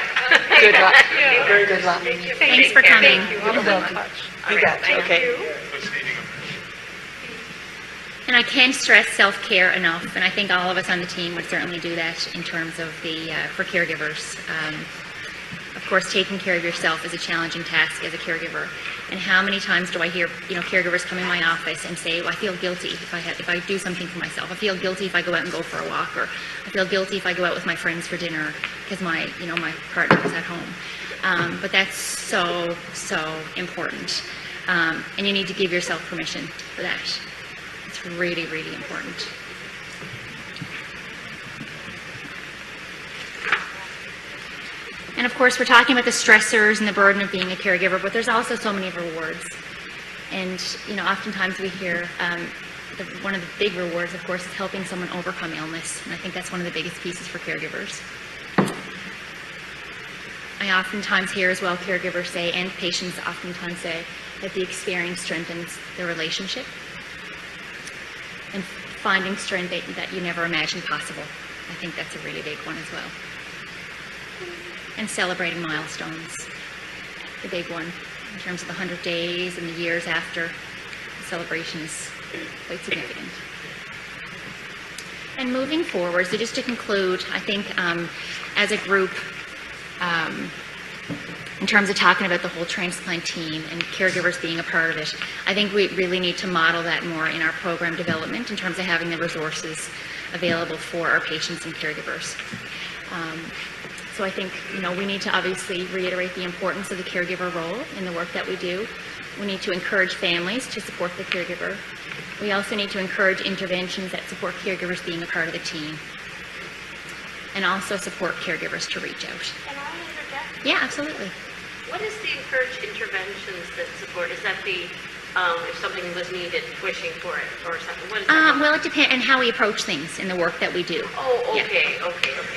Good luck. Yeah. Good luck. Thanks for coming. You're welcome. You bet. Okay. Just needing a And I can't stress self-care enough, and I think all of us on the team would certainly do that in terms of for caregivers. Of course, taking care of yourself is a challenging task as a caregiver. And how many times do I hear, caregivers come in my office and say, well, I feel guilty if I do something for myself. I feel guilty if I go out and go for a walk, or I feel guilty if I go out with my friends for dinner because my partner is at home. But that's so, so important. And you need to give yourself permission for that. It's really, really important. And of course, we're talking about the stressors and the burden of being a caregiver, but there's also so many rewards. And, oftentimes we hear one of the big rewards, of course, is helping someone overcome illness. And I think that's one of the biggest pieces for caregivers. I oftentimes hear as well caregivers say, and patients oftentimes say, that the experience strengthens the relationship. And finding strength that you never imagined possible. I think that's a really big one as well. And celebrating milestones, the big one, in terms of the 100 days and the years after. The celebration is quite significant. And moving forward, so just to conclude, I think as a group, in terms of talking about the whole transplant team and caregivers being a part of it, I think we really need to model that more in our program development in terms of having the resources available for our patients and caregivers. So I think, we need to obviously reiterate the importance of the caregiver role in the work that we do. We need to encourage families to support the caregiver. We also need to encourage interventions that support caregivers being a part of the team. And also support caregivers to reach out. Can I interject? Yeah, absolutely. What is the encouraged interventions that support? Is that the, if something was needed, wishing for it or something? What is that? Well, it depends on how we approach things in the work that we do. Oh, Yeah. okay.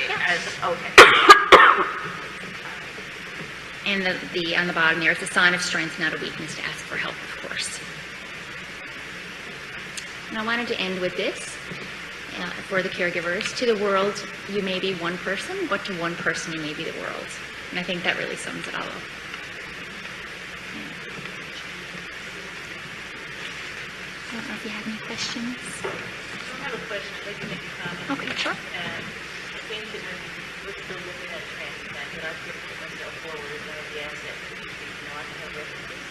Yeah. Okay. And on the bottom there, it's a sign of strength, not a weakness, to ask for help, of course. And I wanted to end with this for the caregivers. To the world, you may be one person, but to one person, you may be the world. And I think that really sums it all up. I don't know if you have any questions. I have a question. I'd like to make a comment. Okay, sure. I think that when we're still looking at transplant, that I've given myself forward as one of the assets that we do not have references.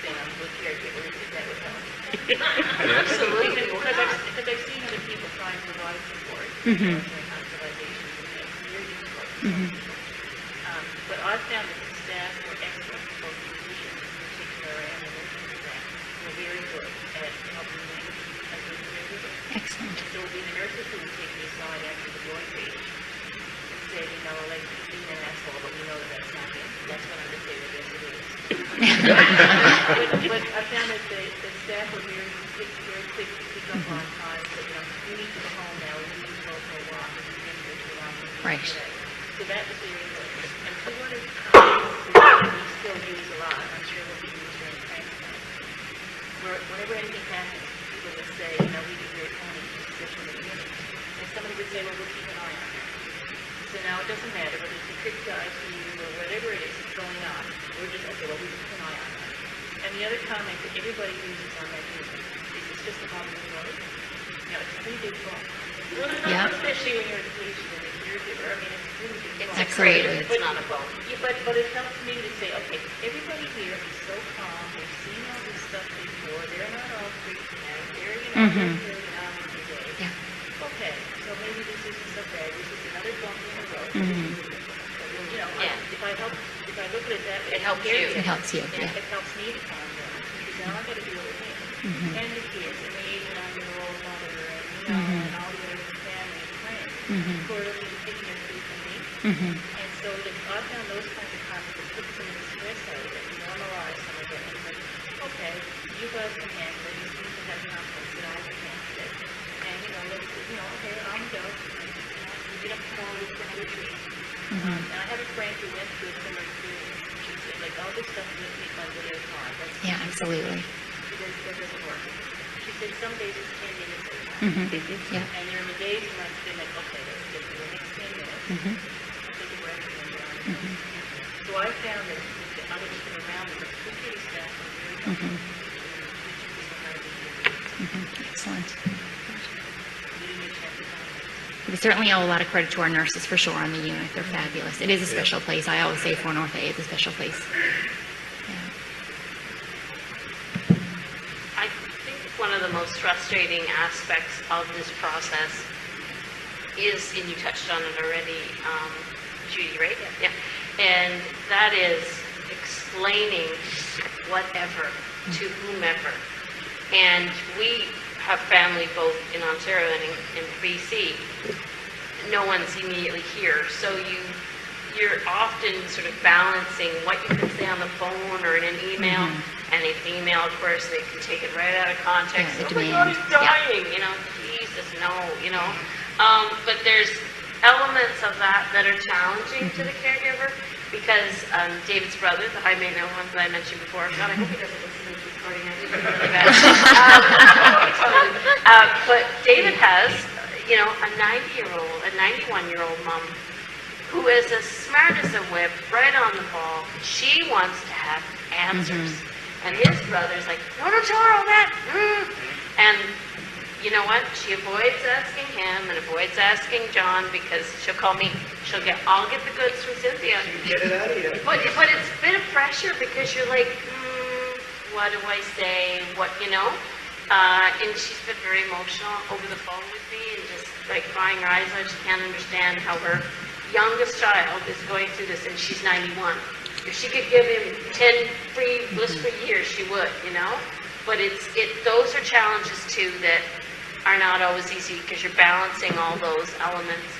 Then I'm a good caregiver, if that would help. Absolutely. Because I've seen other people try and provide support. Mm-hmm. Hospitalizations and very difficult. But I've found that the staff were excellent, both physicians in particular and the nursing staff, were very good at helping me as a caregiver. Excellent. So it would be the nurses who would take me aside after the board page and say, like, you've been an asshole, but we know that that's not it. That's when I would say, well, yes, it is. but I found that the staff were very quick to pick up on times that, you need to go home now, we need to go for a walk, and we didn't go to a walk. Right. So that was very important. And two other comments that we still use a lot, I'm sure will be used during transplant. Whenever anything happens, people would say, you know, we do your county position in the unit. And somebody would say, well, we'll keep an eye on that. So now it doesn't matter whether it's a trip to ICU or whatever it is going on. We're just, okay, well, we keep an eye on that. And the other comment that everybody uses on that unit is it's just a bump in the road. You know, it's a pretty big bump. Yeah. Especially when you're a patient and a caregiver. I mean, it's really big. It's bump. a crater, it's not a bone. Yeah, but it helps me to say, okay, everybody here is so calm, they've seen all this stuff before, they're not all freaking out, they're, you know, Mhm. they're carrying on with the day. Yeah. Okay, so maybe this isn't so bad, this is another bump in the road. Mhm. You know, Yeah. if I look at it that way. It helps you. It helps you, yeah. It helps me to calm down, because now I gotta deal with him, Mhm. and the kids, and the 89-year-old mother, and, you know, Mhm. and all the other family and friends, Mhm. who are looking to take their food from me. Mhm. And so I found those kinds of comments that took some of the stress out of it, normalize some of it, and said, okay, you guys can handle it, you seem to have confidence that I can handle it. And, you know, okay, I'm done. You get up tomorrow, we're going to retreat. Mhm. And I have a friend who went through a similar experience. She said, like, all this stuff with me on video time. Yeah, absolutely. That doesn't work. She said some days it's 10 minutes at a time. Mhm. Yeah. And there are the days when I've been like, okay, let's get to the next 10 minutes. Mhm. Take a breath and then go on. Mhm. So I found that the others that are around me, the security staff, are very Mhm. helpful. Mhm. Excellent. Giving me a chance to comment. We certainly owe a lot of credit to our nurses for sure on the unit. They're fabulous. It is a special place. I always say Fort North A is a special place. Yeah. I think one of the most frustrating aspects of this process is, and you touched on it already, Judy, right? Yeah. And that is explaining whatever to whomever. And we have family both in Ontario and in BC. No one's immediately here, so you're often sort of balancing what you can say on the phone or in an email. And if an email, of course, they can take it right out of context. Yeah, the Oh my God, demand. he's dying, you know, Jesus, no, you know. But there's elements of that that are challenging to the caregiver because David's brother, the high maintenance one that I mentioned before, God, I hope he doesn't listen to this recording. I think it's really bad. But David has, you know, a 90-year-old, a 91-year-old mom who is as smart as a whip, right on the ball. She wants to have answers. And his brother's like, no, tell her all that. And you know what? She avoids asking him and avoids asking John because she'll call me. I'll get the goods from Cynthia. Get it out of you. But it's a bit of pressure because you're like, what do I say? What, you know? And she's been very emotional over the phone with me and just like crying her eyes out. She can't understand how her youngest child is going through this, and she's 91. If she could give him 10 free bliss-free years, she would, you know? But those are challenges too that are not always easy because you're balancing all those elements.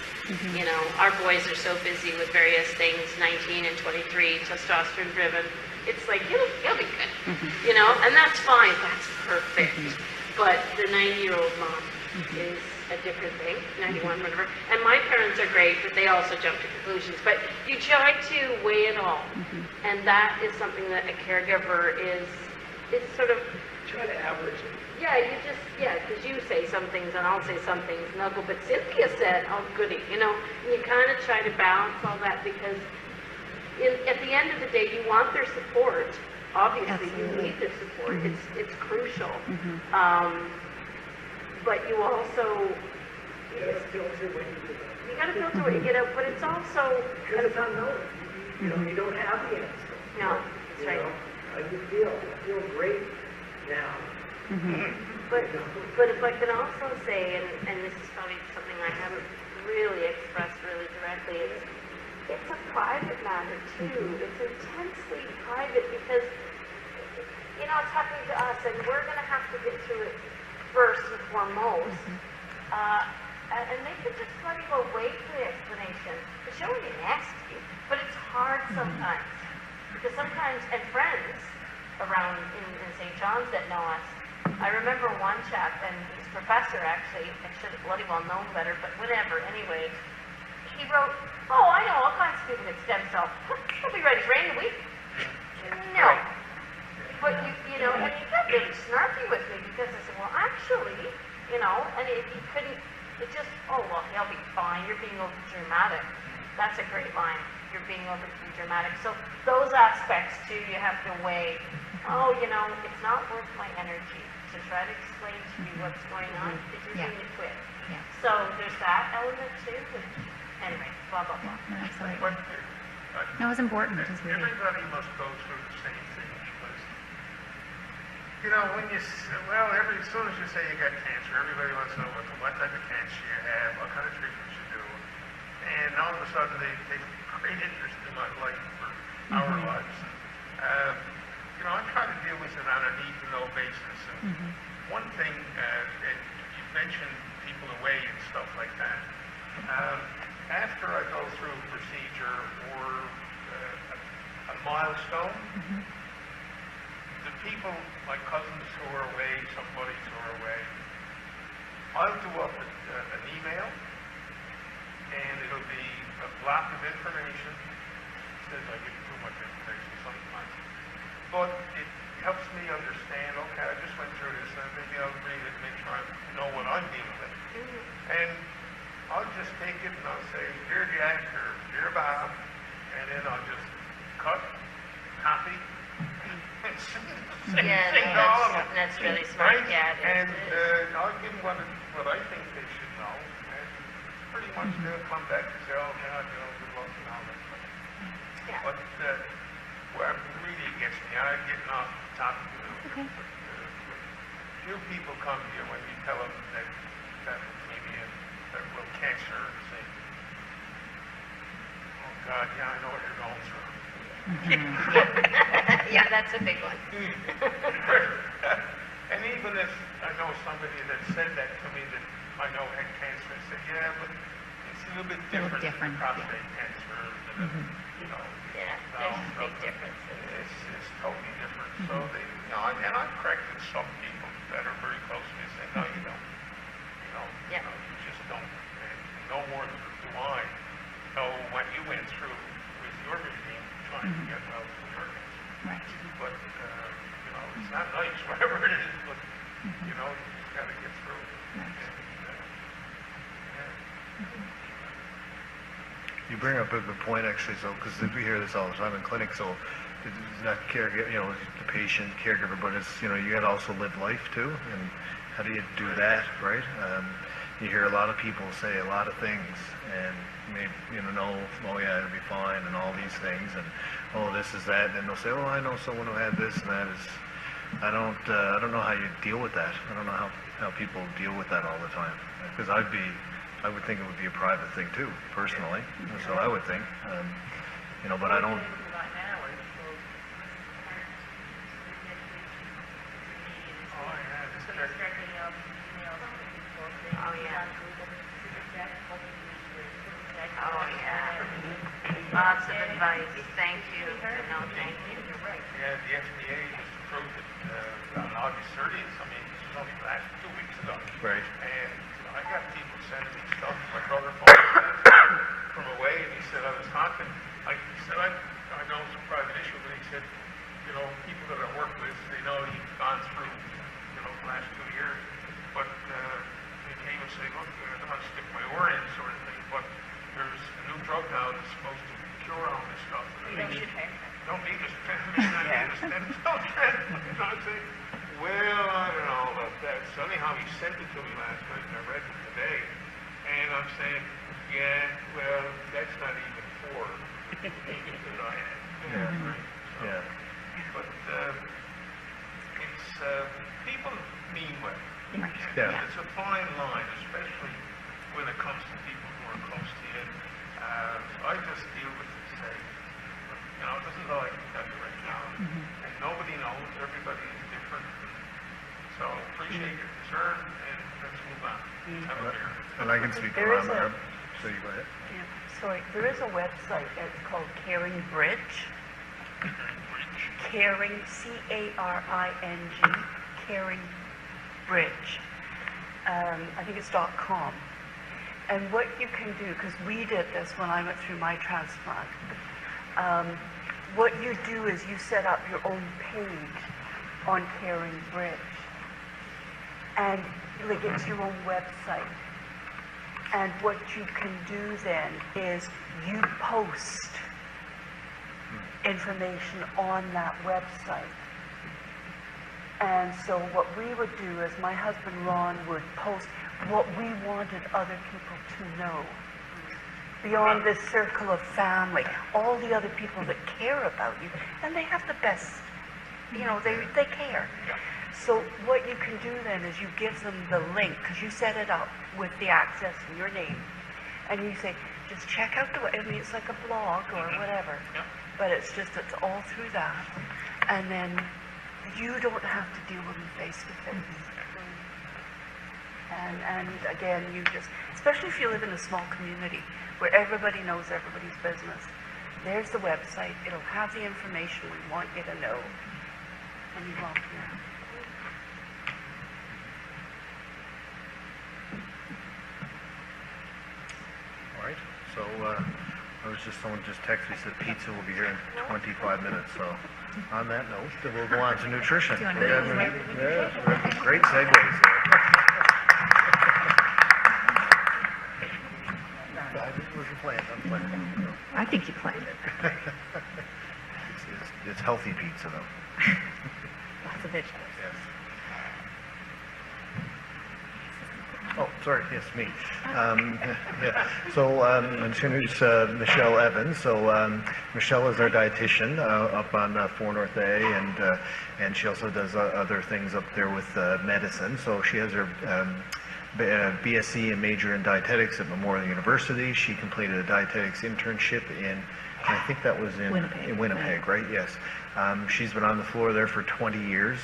You know, our boys are so busy with various things, 19 and 23, testosterone driven. It's like, he'll be good, you know, and that's fine, that's perfect. But the 90-year-old mom is a different thing, 91, whatever. And my parents are great, but they also jump to conclusions. But you try to weigh it all, and that is something that a caregiver is sort of... Try to average it. Yeah, because you say some things and I'll say some things, and they'll go, but Cynthia said, oh goody, you know, and you kind of try to balance all that because at the end of the day, you want their support. Obviously, you need their support. It's crucial. But you also... You gotta filter when you get out. You gotta filter what you get out, but it's also... Because it's unknown. You know, you don't have the answer. No, that's right. You know, how do you feel? I feel great now. But if I can also say, and this is probably something I haven't really expressed really directly, it's a private matter too. It's intensely private because, you know, it's happening to us and we're going to have to get through it first and foremost. And they could just let you go wait for the explanation. They're showing you nasty, but it's hard sometimes. Because sometimes, and friends around in St. John's that know us, I remember one chap, and he's a professor actually, I should have bloody well known better, but whatever, anyway, he wrote, oh, I know all kinds of people get stem cells. He'll be ready for any week. No. But you know, and he got really snarky with me because I said, well, actually, you know, and he couldn't, it just, oh, well, he'll be fine. You're being over dramatic. That's a great line. You're being over dramatic. So those aspects too, you have to weigh. Oh, you know, it's not worth my energy to try to explain to you what's going on. If you're going to quit. Yeah. So there's that element too. Which, anyway, blah blah blah. No, absolutely. But No, it's important. It's really. everybody must go through the same thing because, you know, when you, well, as soon as you say you got cancer, everybody wants to know what type of cancer you have, what kind of treatments you do. And all of a sudden they take great interest in my life for our lives. You know, I try to deal with it on a need-to-know basis. And one thing, and you mentioned people away and stuff like that. After I go through a procedure or a milestone, the people, my cousins who are away, some buddies who are away, I'll do up an email, and it'll be a block of information. It says I give too much information sometimes. But it helps me understand, okay, I just went through this, and maybe I'll read it and make sure I know what I'm dealing with. And I'll just take it and I'll say, dear Jack, or dear Bob, and then I'll just cut, copy, and send it to all of them. That's really smart. Right? Yeah, And I'll give them what I think they should know, and pretty much they'll come back and say, oh, God, you know, good luck and all that stuff. Yeah. But where really gets me, I'm getting off the topic a little bit, but few people come here when you tell them that leukemia, that little cancer, and say, oh God, yeah, I know what you're going through. Yeah, that's a big one. And even if I know somebody that said that to me that I know had cancer, I said, yeah, but it's a little bit different than prostate cancer, you know. Yeah, there's a big difference. It's totally different. So they, you know, and I've corrected some people that are very close to me and say, no, you don't. You know, Yeah. you just don't. And no more do I know what you went through with your regime trying to get well from your cancer. Right. But, you know, it's not nice, whatever it is, but, you know, you just got to get through it. Right. You bring up a good point, actually, so, because we hear this all the time in clinic, so it's not caregiver, you know, the patient, caregiver, but it's, you know, you got to also live life too, and how do you do that, right? You hear a lot of people say a lot of things, and maybe, you know, oh yeah, it'll be fine, and all these things, and oh, this is that, and they'll say, oh, I know someone who had this, and that is, I don't know how you deal with that. I don't know how people deal with that all the time, because I would think it would be a private thing too, personally. So I would think, you know, but I don't. Oh, yeah. Oh, yeah. Lots of advice. Thank you. No, thank you. You're right. Yeah, the FDA just approved it on August 30th. I mean, this was only last 2 weeks ago. Right. And I got people sending me stuff. My brother phoned me from away, and he said, I was talking. I said, I know it's a private issue, but he said, you know, people that I work with, they know you've gone through, you know, the last 2 years. But they came and say, look, I don't want to stick my oar in, sort of thing, but there's a new drug now that's supposed to cure all this stuff. You don't need a Don't need a stem cell transplant. You know what I'm saying? Well, I don't know about that. So anyhow, he sent it to me last night, and I read it today. And I'm saying, yeah, well, that's not even for the people that I had. Yeah, right. So, Yeah. But it's, people mean well. Yeah. It's a fine line, especially when it comes to people who are close to you. I just deal with it, say, you know, this is all I can tell you right now. And nobody knows, everybody is different. So appreciate your concern, and let's move on. Have a beer. And I can speak There is around there, a- so you go ahead. Yeah, sorry, there is a website, it's called Caring Bridge. Caring, C-A-R-I-N-G, Caring Bridge. I think it's .com. And what you can do, because we did this when I went through my transplant, what you do is you set up your own page on Caring Bridge. And like, it's your own website. And what you can do then is you post information on that website. And so what we would do is my husband Ron would post what we wanted other people to know. Beyond this circle of family, all the other people that care about you, and they have the best, you know, they care. So what you can do then is you give them the link, because you set it up with the access in your name, and you say, just check out I mean, it's like a blog or whatever, but it's all through that. And then you don't have to deal with them face to face. And again, you just, especially if you live in a small community where everybody knows everybody's business, there's the website. It'll have the information we want you to know. And you go from there. All right, so someone just texted me, said pizza will be here in 25 minutes, so on that note, we'll go on to nutrition. Yeah, great segues there. I think you planned it. It's healthy pizza, though. Lots of vegetables. Yes. Oh, sorry, yes, me. Yeah. So I'm just going to introduce Michelle Evans. So Michelle is our dietitian up on 4 North A, and she also does other things up there with medicine. So she has her BSc and major in dietetics at Memorial University. She completed a dietetics internship in, I think that was in Winnipeg, right? Yes. She's been on the floor there for 20 years.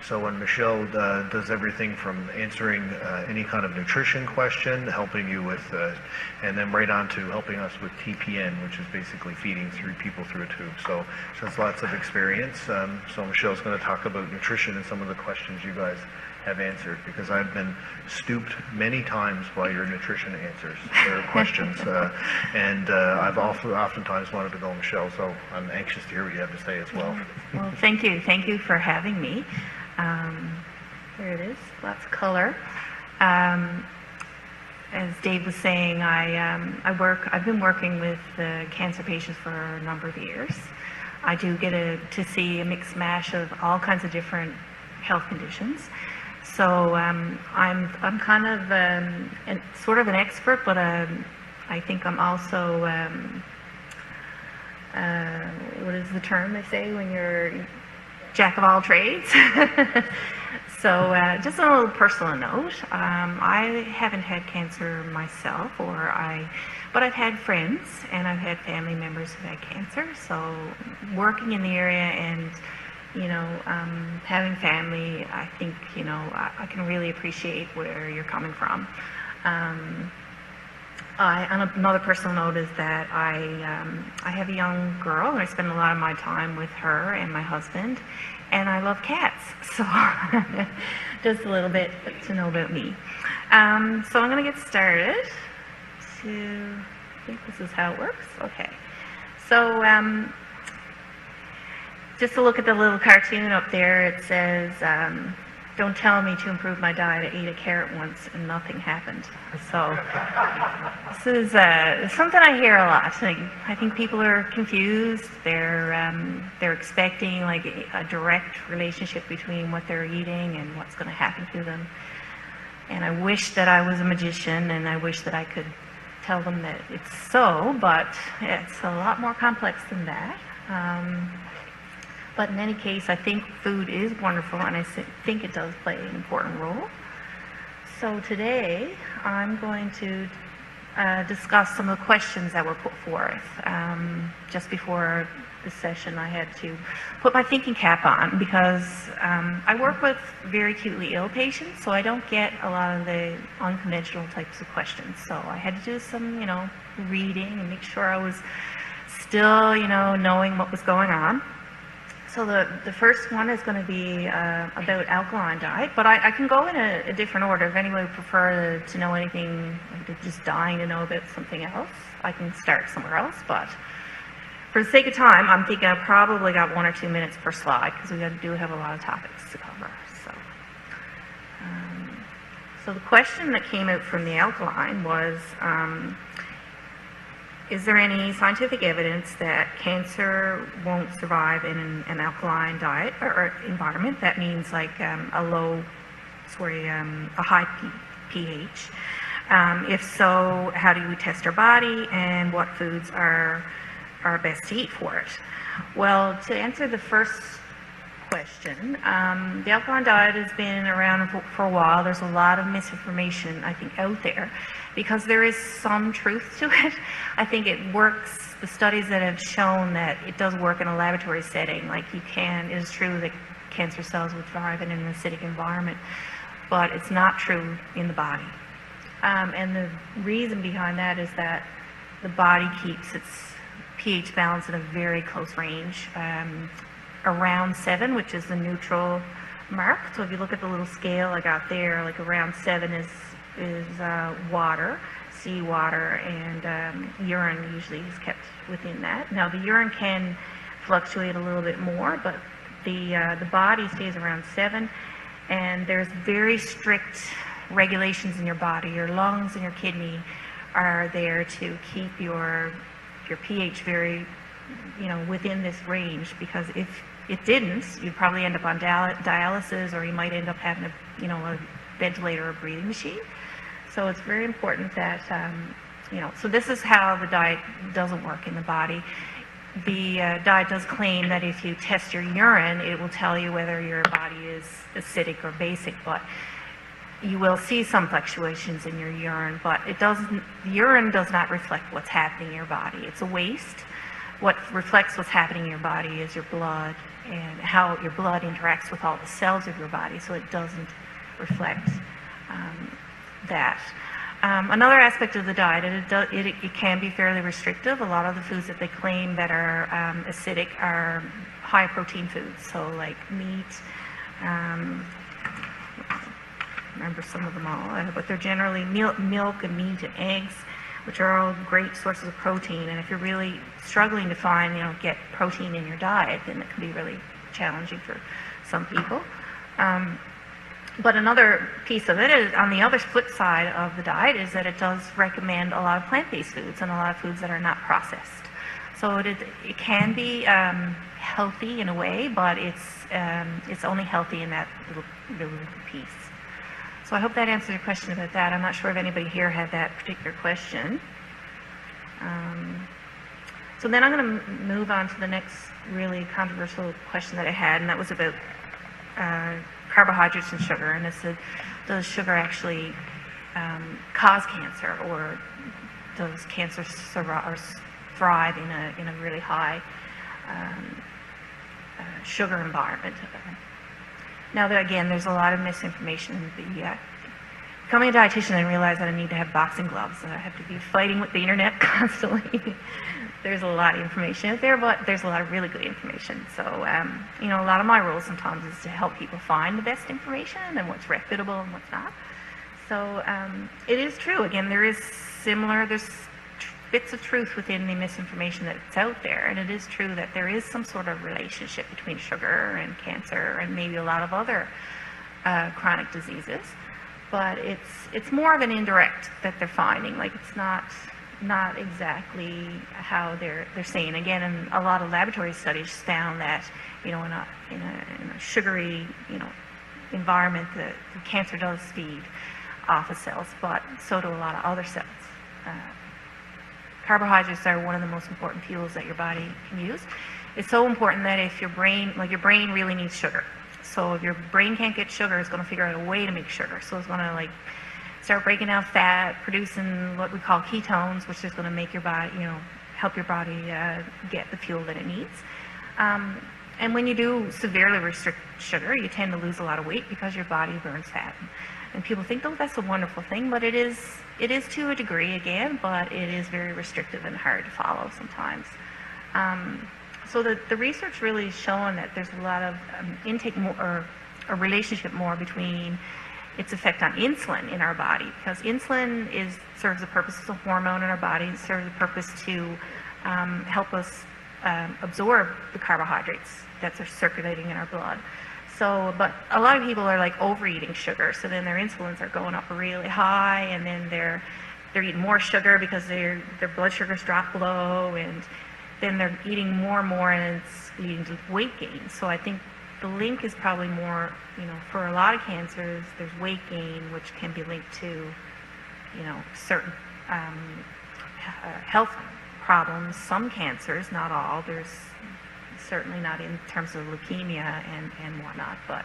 So when Michelle does everything from answering any kind of nutrition question, helping you with, and then right on to helping us with TPN, which is basically feeding people through a tube. So she has lots of experience. So Michelle's going to talk about nutrition and some of the questions you guys have answered, because I've been stooped many times by your nutrition answers or questions, and I've oftentimes wanted to go Michelle, so I'm anxious to hear what you have to say as well. Well, thank you for having me. There it is, lots of color. As Dave was saying, I've been working with cancer patients for a number of years. I do get to see a mixed mash of all kinds of different health conditions. So I'm kind of sort of an expert, but I think I'm also what is the term they say when you're jack of all trades? So just on a little personal note, I haven't had cancer myself, but I've had friends and I've had family members who had cancer. So working in the area and having family, I think, I can really appreciate where you're coming from. Another personal note is that I have a young girl, and I spend a lot of my time with her and my husband, and I love cats. So just a little bit to know about me. So I'm going to get started. I think this is how it works. Okay. So just to look at the little cartoon up there, it says, don't tell me to improve my diet. I ate a carrot once and nothing happened. So this is something I hear a lot. I think people are confused. They're expecting like a direct relationship between what they're eating and what's going to happen to them. And I wish that I was a magician, and I wish that I could tell them that it's so, but it's a lot more complex than that. But in any case, I think food is wonderful, and I think it does play an important role. So today, I'm going to discuss some of the questions that were put forth. Just before the session, I had to put my thinking cap on, because I work with very acutely ill patients, so I don't get a lot of the unconventional types of questions. So I had to do some, reading and make sure I was still, knowing what was going on. So the first one is going to be about alkaline diet, but I can go in a different order. If anyone would prefer to know anything, like they're just dying to know about something else, I can start somewhere else. But for the sake of time, I'm thinking I probably got 1 or 2 minutes per slide because we do have a lot of topics to cover. So the question that came out from the alkaline was, is there any scientific evidence that cancer won't survive in an alkaline diet or environment? That means like a high pH. If so, how do we test our body, and what foods are best to eat for it? Well, to answer the first question, the alkaline diet has been around for a while. There's a lot of misinformation, I think, out there, because there is some truth to it. I think it works. The studies that have shown that it does work in a laboratory setting, like it is true that cancer cells would thrive in an acidic environment, but it's not true in the body. And the reason behind that is that the body keeps its pH balance in a very close range, around 7, which is the neutral mark. So if you look at the little scale I got there, like around 7 is water, seawater, and urine usually is kept within that. Now the urine can fluctuate a little bit more, but the body stays around 7, and there's very strict regulations in your body. Your lungs and your kidney are there to keep your pH very, within this range, because if it didn't, you'd probably end up on dialysis, or you might end up having a ventilator or breathing machine. So it's very important that, so this is how the diet doesn't work in the body. The diet does claim that if you test your urine, it will tell you whether your body is acidic or basic, but you will see some fluctuations in your urine, but urine does not reflect what's happening in your body. It's a waste. What reflects what's happening in your body is your blood and how your blood interacts with all the cells of your body, so it doesn't reflect that. Another aspect of the diet, it can be fairly restrictive. A lot of the foods that they claim that are acidic are high protein foods, so like meat, remember some of them all, but they're generally milk and meat and eggs, which are all great sources of protein. And if you're really struggling to find, get protein in your diet, then it can be really challenging for some people. But another piece of it is, on the other flip side of the diet, is that it does recommend a lot of plant-based foods and a lot of foods that are not processed. So it can be healthy in a way, but it's only healthy in that little piece. So I hope that answers your question about that. I'm not sure if anybody here had that particular question. So then I'm going to move on to the next really controversial question that I had, and that was about carbohydrates and sugar. And it said, does sugar actually cause cancer, or does cancer thrive in a really high sugar environment? Now, again, there's a lot of misinformation. Becoming a dietitian, I realized that I need to have boxing gloves. I have to be fighting with the internet constantly. There's a lot of information out there, but there's a lot of really good information. So, a lot of my role sometimes is to help people find the best information and what's reputable and what's not. So, it is true. Again, there's bits of truth within the misinformation that's out there, and it is true that there is some sort of relationship between sugar and cancer and maybe a lot of other chronic diseases, but it's more of an indirect that they're finding. Like, it's not exactly how they're saying. Again, and a lot of laboratory studies found that in a sugary environment, the cancer does feed off of cells, but so do a lot of other cells. Carbohydrates are one of the most important fuels that your body can use. It's so important that if your brain really needs sugar. So if your brain can't get sugar, it's going to figure out a way to make sugar. So it's going to start breaking down fat, producing what we call ketones, which is going to make your body, help your body get the fuel that it needs. And when you do severely restrict sugar, you tend to lose a lot of weight because your body burns fat. And people think, oh, that's a wonderful thing, but it is to a degree, again, but it is very restrictive and hard to follow sometimes. So the research really is showing that there's a lot of intake more, or a relationship more between its effect on insulin in our body, because insulin serves the purpose as a hormone in our body. It serves the purpose to help us absorb the carbohydrates that are circulating in our blood. So, but a lot of people are like overeating sugar, so then their insulins are going up really high, and then they're eating more sugar because their blood sugars drop low, and then they're eating more and more, and it's leading to weight gain. So I think the link is probably more, for a lot of cancers, there's weight gain, which can be linked to, certain health problems. Some cancers, not all. There's certainly not in terms of leukemia and whatnot, but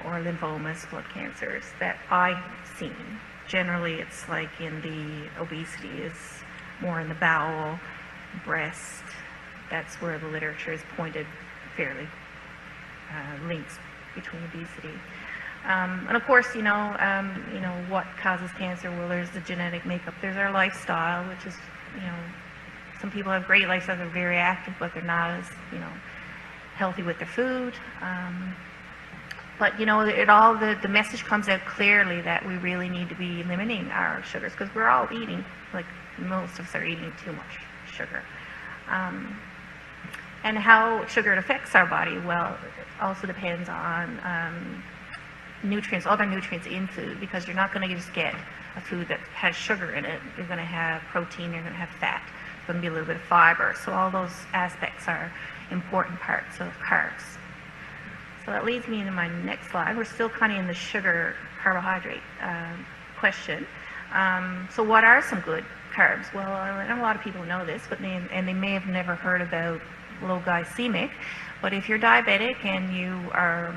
or lymphomas, blood cancers that I've seen. Generally, it's like in the obesity is more in the bowel, breast. That's where the literature is pointed fairly links between obesity. And of course, what causes cancer? Well, there's the genetic makeup. There's our lifestyle, which is, some people have great lifestyles, they're very active, but they're not as, healthy with their food. But, the message comes out clearly that we really need to be limiting our sugars, because we're all eating, like most of us are eating too much sugar. And how sugar affects our body, well, it also depends on nutrients, other nutrients in food, because you're not going to just get a food that has sugar in it. You're going to have protein, you're going to have fat, there's going to be a little bit of fiber. So all those aspects are important parts of carbs. So that leads me into my next slide. We're still kind of in the sugar carbohydrate question. So what are some good carbs? Well, I know a lot of people know this, but they may have never heard about low glycemic. But if you're diabetic and you are,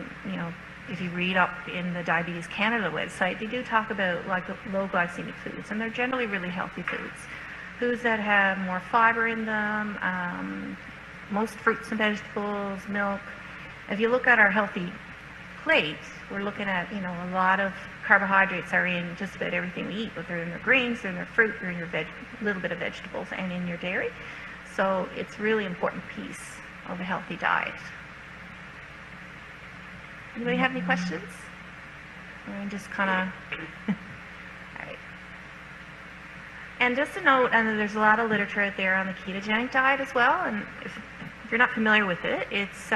if you read up in the Diabetes Canada website, they do talk about like low glycemic foods, and they're generally really healthy foods. Foods that have more fiber in them, most fruits and vegetables, milk. If you look at our healthy plate, we're looking at, a lot of carbohydrates are in just about everything we eat, but they're in your greens, they're in your fruit, they're in your little bit of vegetables, and in your dairy. So it's a really important piece of a healthy diet. Anybody have any questions? Or just kind of... All right. And just a note, and there's a lot of literature out there on the ketogenic diet as well, and if you're not familiar with it, it's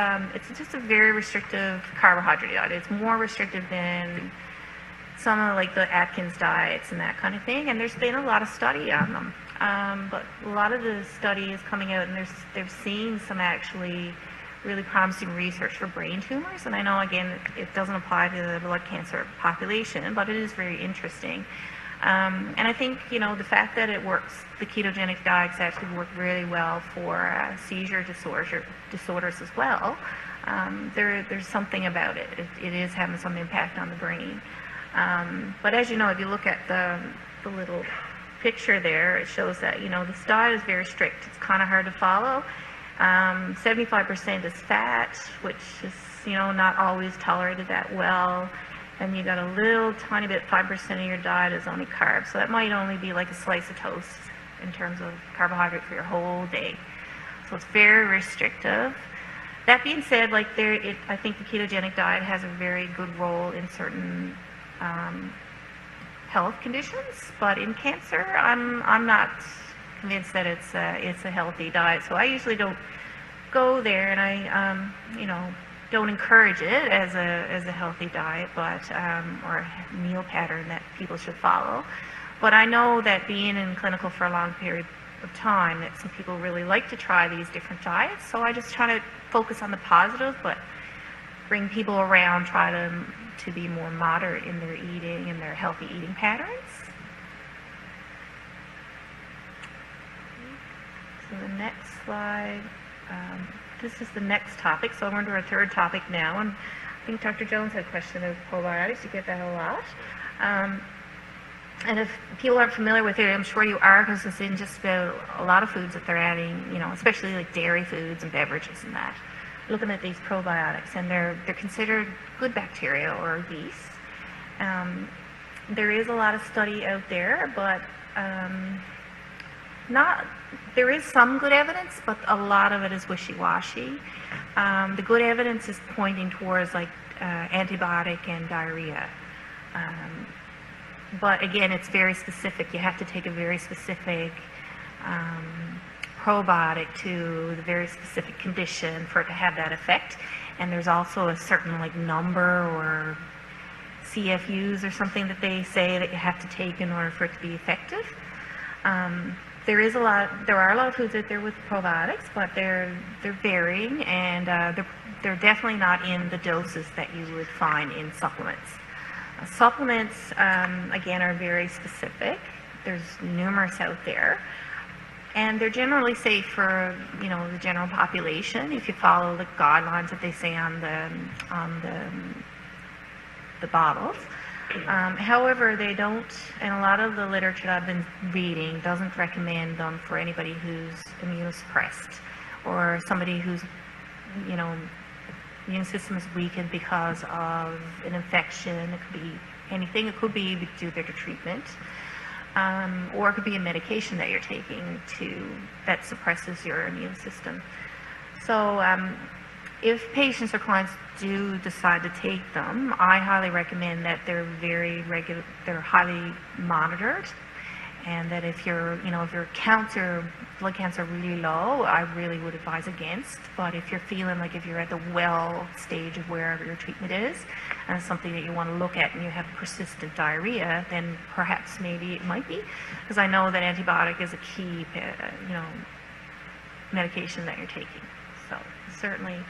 just a very restrictive carbohydrate diet. It's more restrictive than some of like the Atkins diets and that kind of thing, and there's been a lot of study on them. But a lot of the study is coming out, and they're seeing some actually really promising research for brain tumors. And I know, again, it doesn't apply to the blood cancer population, but it is very interesting. And I think, the fact that it works, the ketogenic diets actually work really well for seizure disorders as well. There's something about it. It is having some impact on the brain. But as you know, if you look at the little picture there, it shows that, this diet is very strict. It's kind of hard to follow. 75% is fat, which is, not always tolerated that well. And you got a little tiny bit, 5% of your diet is only carbs. So that might only be like a slice of toast in terms of carbohydrate for your whole day. So it's very restrictive. That being said, I think the ketogenic diet has a very good role in certain health conditions, but in cancer, I'm not convinced that it's a healthy diet. So I usually don't go there, and I don't encourage it as a healthy diet, but or a meal pattern that people should follow. But I know that being in clinical for a long period of time, that some people really like to try these different diets. So I just try to focus on the positive, but bring people around, try to be more moderate in their eating and their healthy eating patterns. So the next slide, this is the next topic. So I'm on to our third topic now, and I think Dr. Jones had a question of probiotics. You get that a lot. And if people aren't familiar with it, I'm sure you are, because it's in just about a lot of foods that they're adding, especially like dairy foods and beverages and that. Looking at these probiotics, and they're considered good bacteria or yeast. There is a lot of study out there, but there is some good evidence, but a lot of it is wishy-washy. The good evidence is pointing towards like antibiotic and diarrhea. But again, it's very specific. You have to take a very specific probiotic to the very specific condition for it to have that effect. And there's also a certain like number or CFUs or something that they say that you have to take in order for it to be effective. There are a lot of foods out there with probiotics, but they're varying, and they're definitely not in the doses that you would find in supplements. Supplements, again, are very specific. There's numerous out there, and they're generally safe for the general population if you follow the guidelines that they say on the bottles. However, they don't, and a lot of the literature that I've been reading doesn't recommend them for anybody who's immunosuppressed or somebody whose immune system is weakened because of an infection. It could be anything. It could be due to their treatment, or it could be a medication that you're taking that suppresses your immune system. So if patients or clients do decide to take them, I highly recommend that they're they're highly monitored, and that if your blood counts are really low, I really would advise against. But if you're feeling like if you're at the well stage of wherever your treatment is, and it's something that you want to look at, and you have persistent diarrhea, then perhaps maybe it might be, because I know that antibiotic is a key, medication that you're taking. So certainly.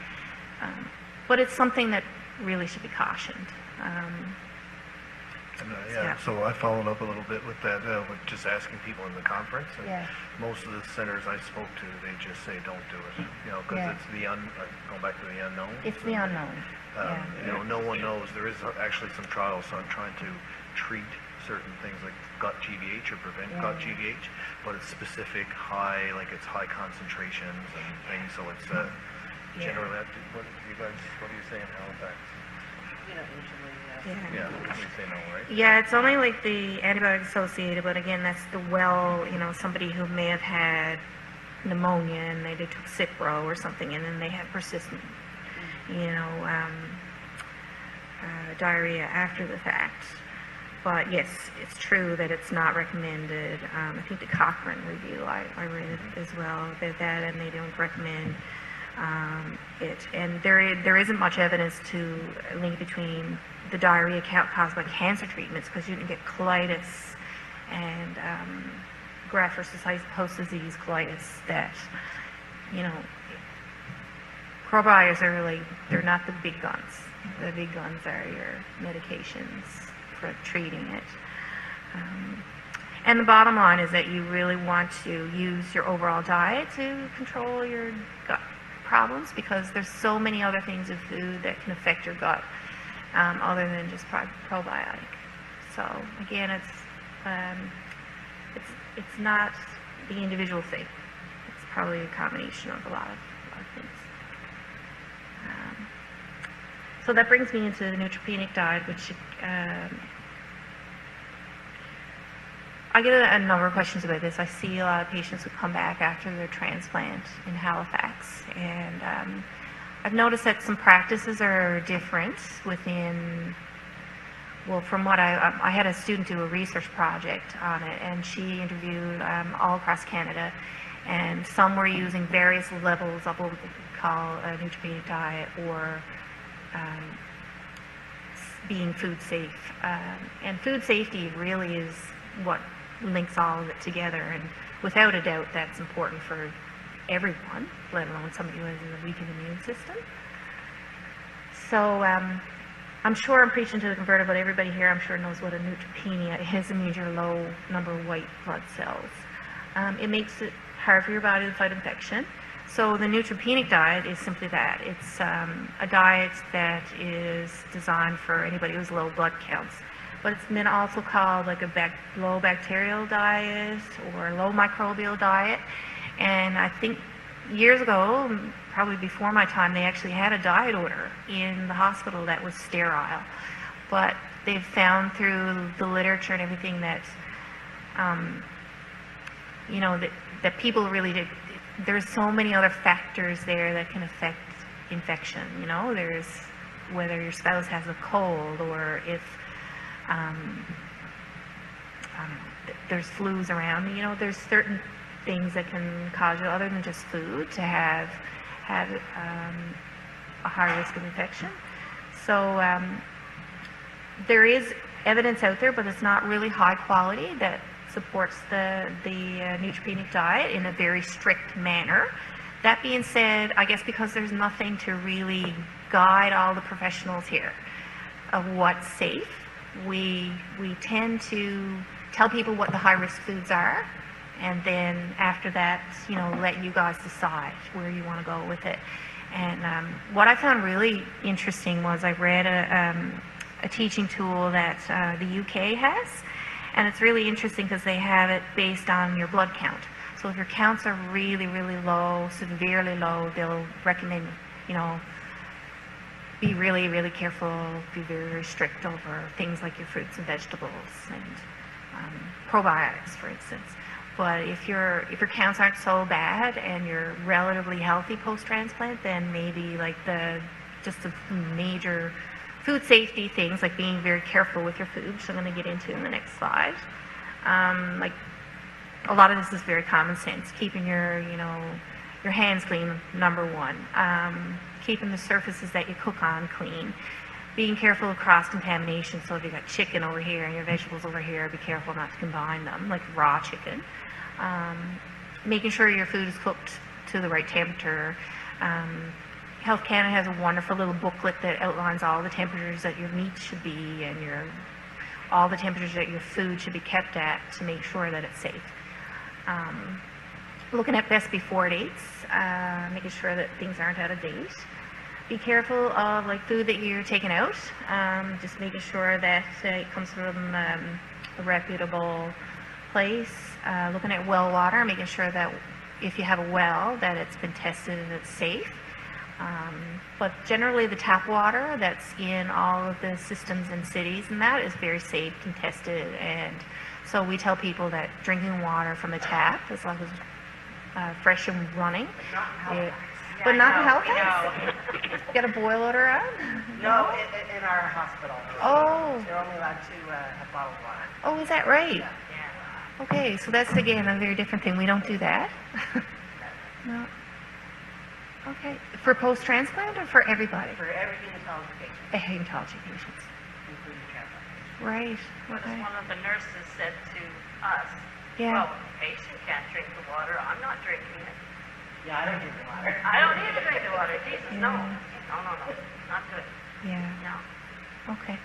But it's something that really should be cautioned. So I followed up a little bit with that, with just asking people in the conference, and most of the centers I spoke to, they just say don't do it, because it's going back to the unknown. It's the unknown. No one knows. There is actually some trials on trying to treat certain things like gut GVH or prevent gut GVH, but it's specific high concentrations and things, so it's generally, what do you say in Halifax? You don't usually, Yeah, we say no, right? Yeah, it's only like the antibiotic associated, but again, that's somebody who may have had pneumonia and they took Cipro or something, and then they had persistent, diarrhea after the fact. But yes, it's true that it's not recommended. I think the Cochrane review, I read it as well, about that, and they don't recommend it. And there isn't much evidence to link between the diarrhea caused by cancer treatments, because you can get colitis and graft versus host disease colitis that, probiotics are they're not the big guns. The big guns are your medications for treating it. And the bottom line is that you really want to use your overall diet to control your gut problems, because there's so many other things in food that can affect your gut other than just probiotic. So again, it's not the individual thing. It's probably a combination of a lot of things. So that brings me into the neutropenic diet, which I get a number of questions about this. I see a lot of patients who come back after their transplant in Halifax, and I've noticed that some practices are different within, from what I had a student do a research project on it, and she interviewed all across Canada, and some were using various levels of what we call a neutropenic diet, or being food safe. And food safety really is what links all of it together, and without a doubt that's important for everyone, let alone somebody who has a weakened immune system. So I'm sure I'm preaching to the converted, but everybody here I'm sure knows what a neutropenia is. It means your low number of white blood cells. It makes it hard for your body to fight infection. So the neutropenic diet is simply that. It's a diet that is designed for anybody who has low blood counts. But it's been also called like a low bacterial diet or low microbial diet. And I think years ago, probably before my time, they actually had a diet order in the hospital that was sterile. But they've found through the literature and everything that that people really did. There's so many other factors there that can affect infection. There's whether your spouse has a cold, or if I don't know, there's flus around. There's certain things that can cause you, other than just food, to have a high risk of infection. So there is evidence out there, but it's not really high quality, that supports the neutropenic diet in a very strict manner. That being said, I guess because there's nothing to really guide all the professionals here of what's safe, we tend to tell people what the high-risk foods are, and then after that, let you guys decide where you want to go with it. And what I found really interesting was I read a teaching tool that the UK has, and it's really interesting because they have it based on your blood count. So if your counts are really, really low, severely low, they'll recommend, be really, really careful, be very, very strict over things like your fruits and vegetables and probiotics, for instance. But if your counts aren't so bad and you're relatively healthy post-transplant, then maybe like just the major food safety things, like being very careful with your food, which I'm going to get into in the next slide. Like a lot of this is very common sense. Keeping your hands clean, number one. Keeping the surfaces that you cook on clean. Being careful of cross-contamination. So if you've got chicken over here and your vegetables over here, be careful not to combine them, like raw chicken. Making sure your food is cooked to the right temperature. Health Canada has a wonderful little booklet that outlines all the temperatures that your meat should be and all the temperatures that your food should be kept at to make sure that it's safe. Looking at best before dates, making sure that things aren't out of date. Be careful of food that you're taking out, just making sure that it comes from a reputable place. Looking at well water, making sure that if you have a well, that it's been tested and it's safe. But generally the tap water that's in all of the systems in cities and that is very safe and tested, and so we tell people that drinking water from the tap, as long as fresh and running, but not in Halifax? You got a boil order on? No, in our hospital. Oh. They're only allowed to have bottled water. Oh, is that right? Yeah. Okay, so that's again a very different thing. We don't do that. No. Okay. For post-transplant or for everybody? For every hematology patient. Hematology patients. Including transplant. Right. But Okay. as one of the nurses said to us, Yeah. well, the patient can't drink the water, I'm not drinking it. Yeah, I don't drink the water. I don't need to drink the water. Jesus, no. Yeah. No, not good. Yeah. No. Okay.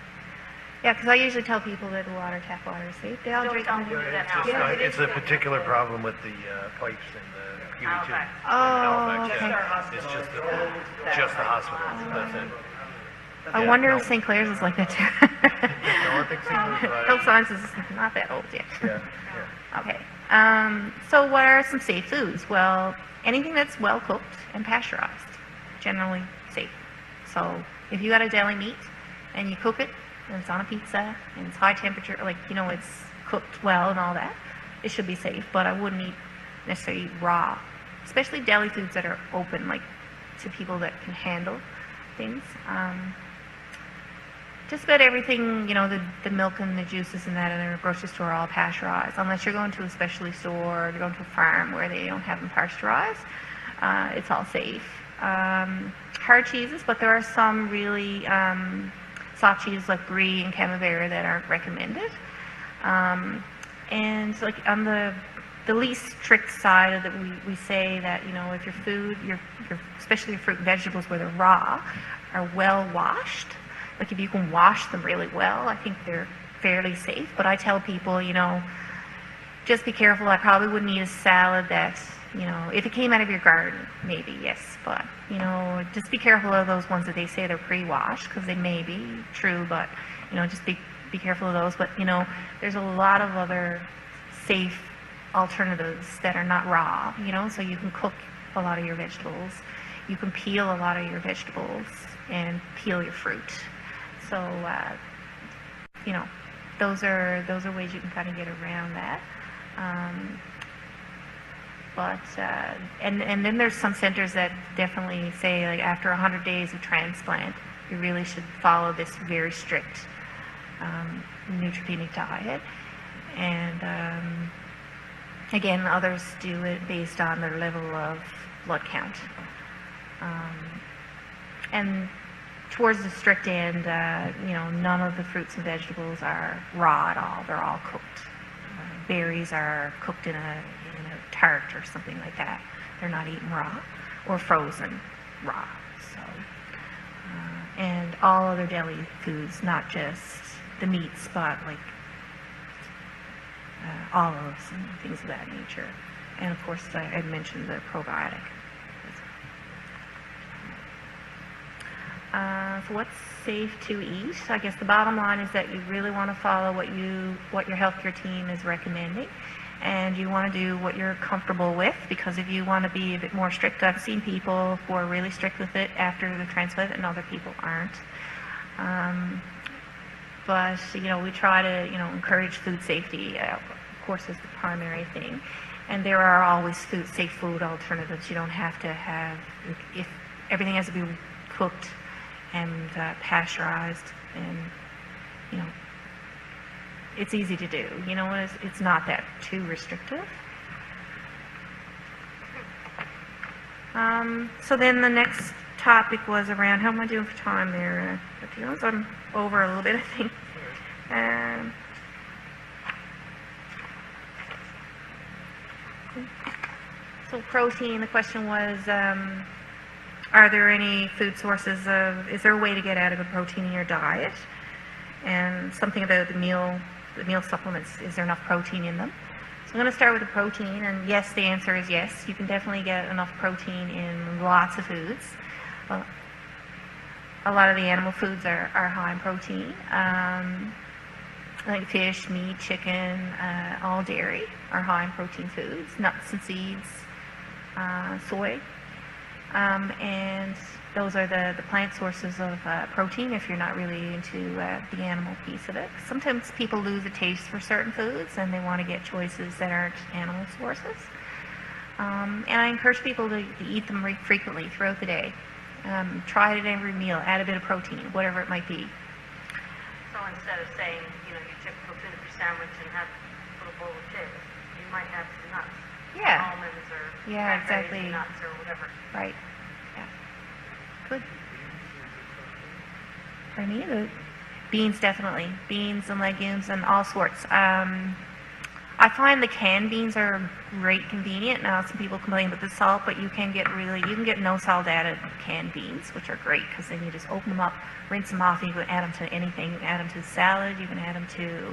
Yeah, because I usually tell people that the tap water is safe. They all Don't drink tell it. me that It's now. just, Yeah, it's a particular problem with the pipes in the QE2. Halifax. Oh, Halifax, okay. yeah. It's just the hospital, that's it. I Yeah, wonder no. if St. Clair's is like that too. No, I think Health Sciences is not that old yet. yeah. Okay. So what are some safe foods? Well, anything that's well cooked and pasteurized, generally safe. So if you got a deli meat and you cook it and it's on a pizza and it's high temperature, it's cooked well and all that, it should be safe. But I wouldn't necessarily eat raw, especially deli foods that are open, to people that can handle things. Just about everything, the milk and the juices and that in the grocery store are all pasteurized, unless you're going to a specialty store or you're going to a farm where they don't have them pasteurized. It's all safe. Hard cheeses, but there are some really soft cheeses like brie and camembert that aren't recommended. And on the least strict side of that, we say that if your food, especially your fruit and vegetables where they're raw, are well washed. If you can wash them really well, I think they're fairly safe. But I tell people, just be careful. I probably wouldn't eat a salad that, if it came out of your garden, maybe, yes. But, just be careful of those ones that they say they're pre-washed, because they may be true, but, just be careful of those. But, there's a lot of other safe alternatives that are not raw, so you can cook a lot of your vegetables. You can peel a lot of your vegetables and peel your fruit. So, those are ways you can kind of get around that. But, and then there's some centers that definitely say, like, after 100 days of transplant, you really should follow this very strict neutropenic diet. And again, others do it based on their level of blood count. And towards the strict end, none of the fruits and vegetables are raw at all. They're all cooked. Berries are cooked in a tart or something like that. They're not eaten raw or frozen raw. So, and all other deli foods, not just the meats, but like olives and things of that nature. And of course, I mentioned the probiotic. So what's safe to eat? I guess the bottom line is that you really want to follow what your healthcare team is recommending, and you want to do what you're comfortable with, because if you want to be a bit more strict, I've seen people who are really strict with it after the transplant and other people aren't. But we try to encourage food safety, of course, is the primary thing. And there are always safe food alternatives. You don't have to have, if everything has to be cooked and pasteurized, and it's easy to do. It's not that too restrictive. So then the next topic was around, how am I doing for time there? I'm over a little bit, I think. So protein, the question was, are there any food sources is there a way to get adequate protein in your diet? And something about the meal supplements, is there enough protein in them? So I'm going to start with the protein, and yes, the answer is yes. You can definitely get enough protein in lots of foods. Well, a lot of the animal foods are high in protein. Like fish, meat, chicken, all dairy are high in protein foods, nuts and seeds, soy. And those are the plant sources of protein if you're not really into the animal piece of it. Sometimes people lose a taste for certain foods and they want to get choices that aren't animal sources. And I encourage people to eat them frequently throughout the day. Try it at every meal, add a bit of protein, whatever it might be. So instead of saying, your typical tuna fish sandwich and have a little bowl of chips, you might have some nuts. Yeah. Almonds or Yeah, cranberries exactly. and nuts or whatever. Right. Yeah. Good. For me, the beans, definitely. Beans and legumes and all sorts. I find the canned beans are great convenient. Now, some people complain about the salt, but you can get no salt added canned beans, which are great, because then you just open them up, rinse them off, and you can add them to anything. You can add them to salad, you can add them to,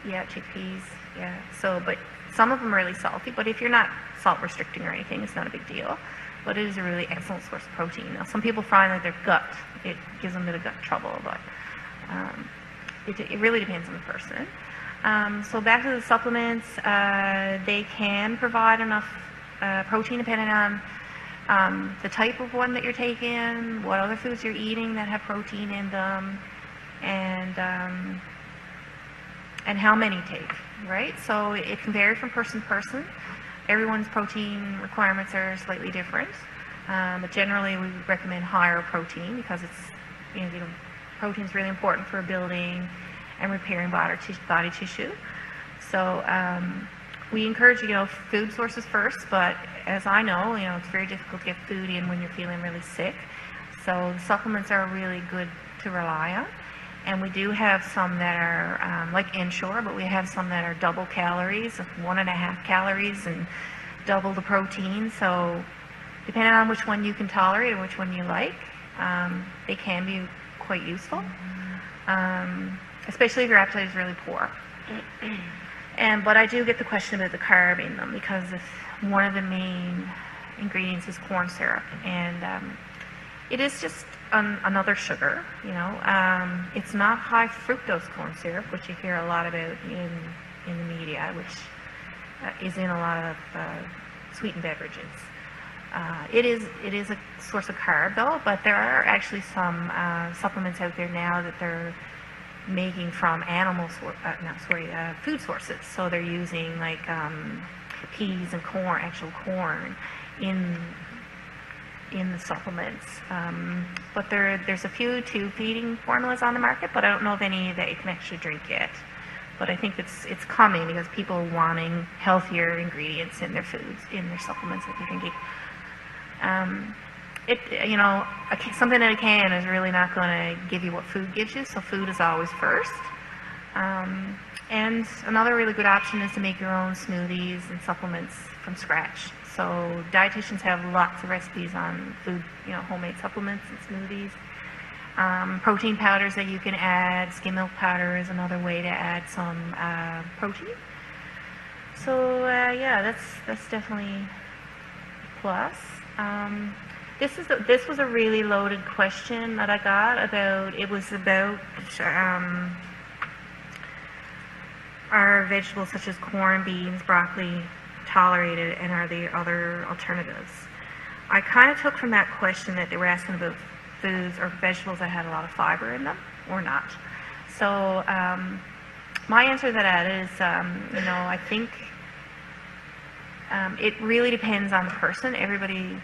chickpeas. Yeah. So, but some of them are really salty, but if you're not salt restricting or anything, it's not a big deal. But it is a really excellent source of protein. Now, some people find that their gut, it gives them a bit of gut trouble, but it really depends on the person. So back to the supplements, they can provide enough protein depending on the type of one that you're taking, what other foods you're eating that have protein in them, and how many you take, right? So it can vary from person to person. Everyone's protein requirements are slightly different, but generally we recommend higher protein because it's, protein is really important for building and repairing body tissue. So we encourage, food sources first, but as I know, it's very difficult to get food in when you're feeling really sick. So the supplements are really good to rely on. And we do have some that are like Ensure, but we have some that are double calories, 1.5 calories, and double the protein. So depending on which one you can tolerate or which one you like, they can be quite useful. Especially if your appetite is really poor. But I do get the question about the carb in them, because one of the main ingredients is corn syrup, and it is just another sugar. It's not high fructose corn syrup, which you hear a lot about in the media, which is in a lot of sweetened beverages. It is a source of carb though, but there are actually some supplements out there now that they're making from food sources. So they're using like peas and corn, actual corn, in the supplements. But there's a few tube feeding formulas on the market, but I don't know of any that you can actually drink yet. But I think it's coming because people are wanting healthier ingredients in their foods, in their supplements that they can get. Something in a can is really not going to give you what food gives you, so food is always first. And another really good option is to make your own smoothies and supplements from scratch. So dietitians have lots of recipes on food, homemade supplements and smoothies. Protein powders that you can add. Skim milk powder is another way to add some protein. So that's definitely a plus. This was a really loaded question that I got about. It was about are vegetables such as corn, beans, broccoli tolerated, and are there other alternatives? I kind of took from that question that they were asking about foods or vegetables that had a lot of fiber in them or not. So my answer to that is, I think it really depends on the person. Everybody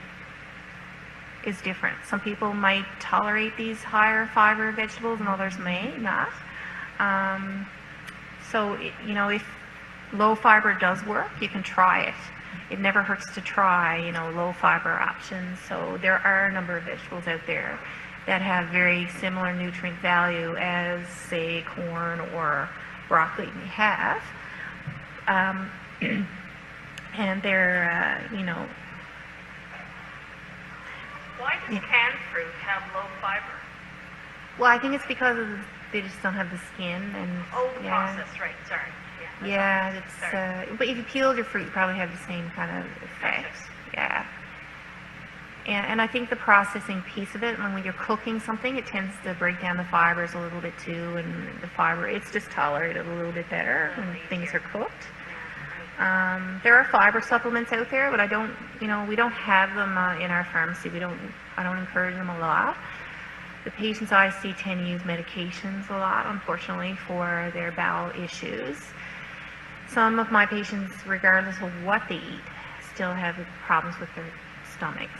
is different. Some people might tolerate these higher fiber vegetables and others may not. If low fiber does work, you can try it. It never hurts to try, low fiber options. So there are a number of vegetables out there that have very similar nutrient value as, say, corn or broccoli may have. And they're, Why does canned fruit have low fiber? Well, I think it's because they just don't have the skin and. Oh, the process, right, sorry. Yeah, but if you peeled your fruit, you probably have the same kind of effects. Yeah. And I think the processing piece of it, when you're cooking something, it tends to break down the fibers a little bit too, and the fiber, it's just tolerated a little bit better when things are cooked. There are fiber supplements out there, but we don't have them in our pharmacy. I don't encourage them a lot. The patients I see tend to use medications a lot, unfortunately, for their bowel issues. Some of my patients, regardless of what they eat, still have problems with their stomachs.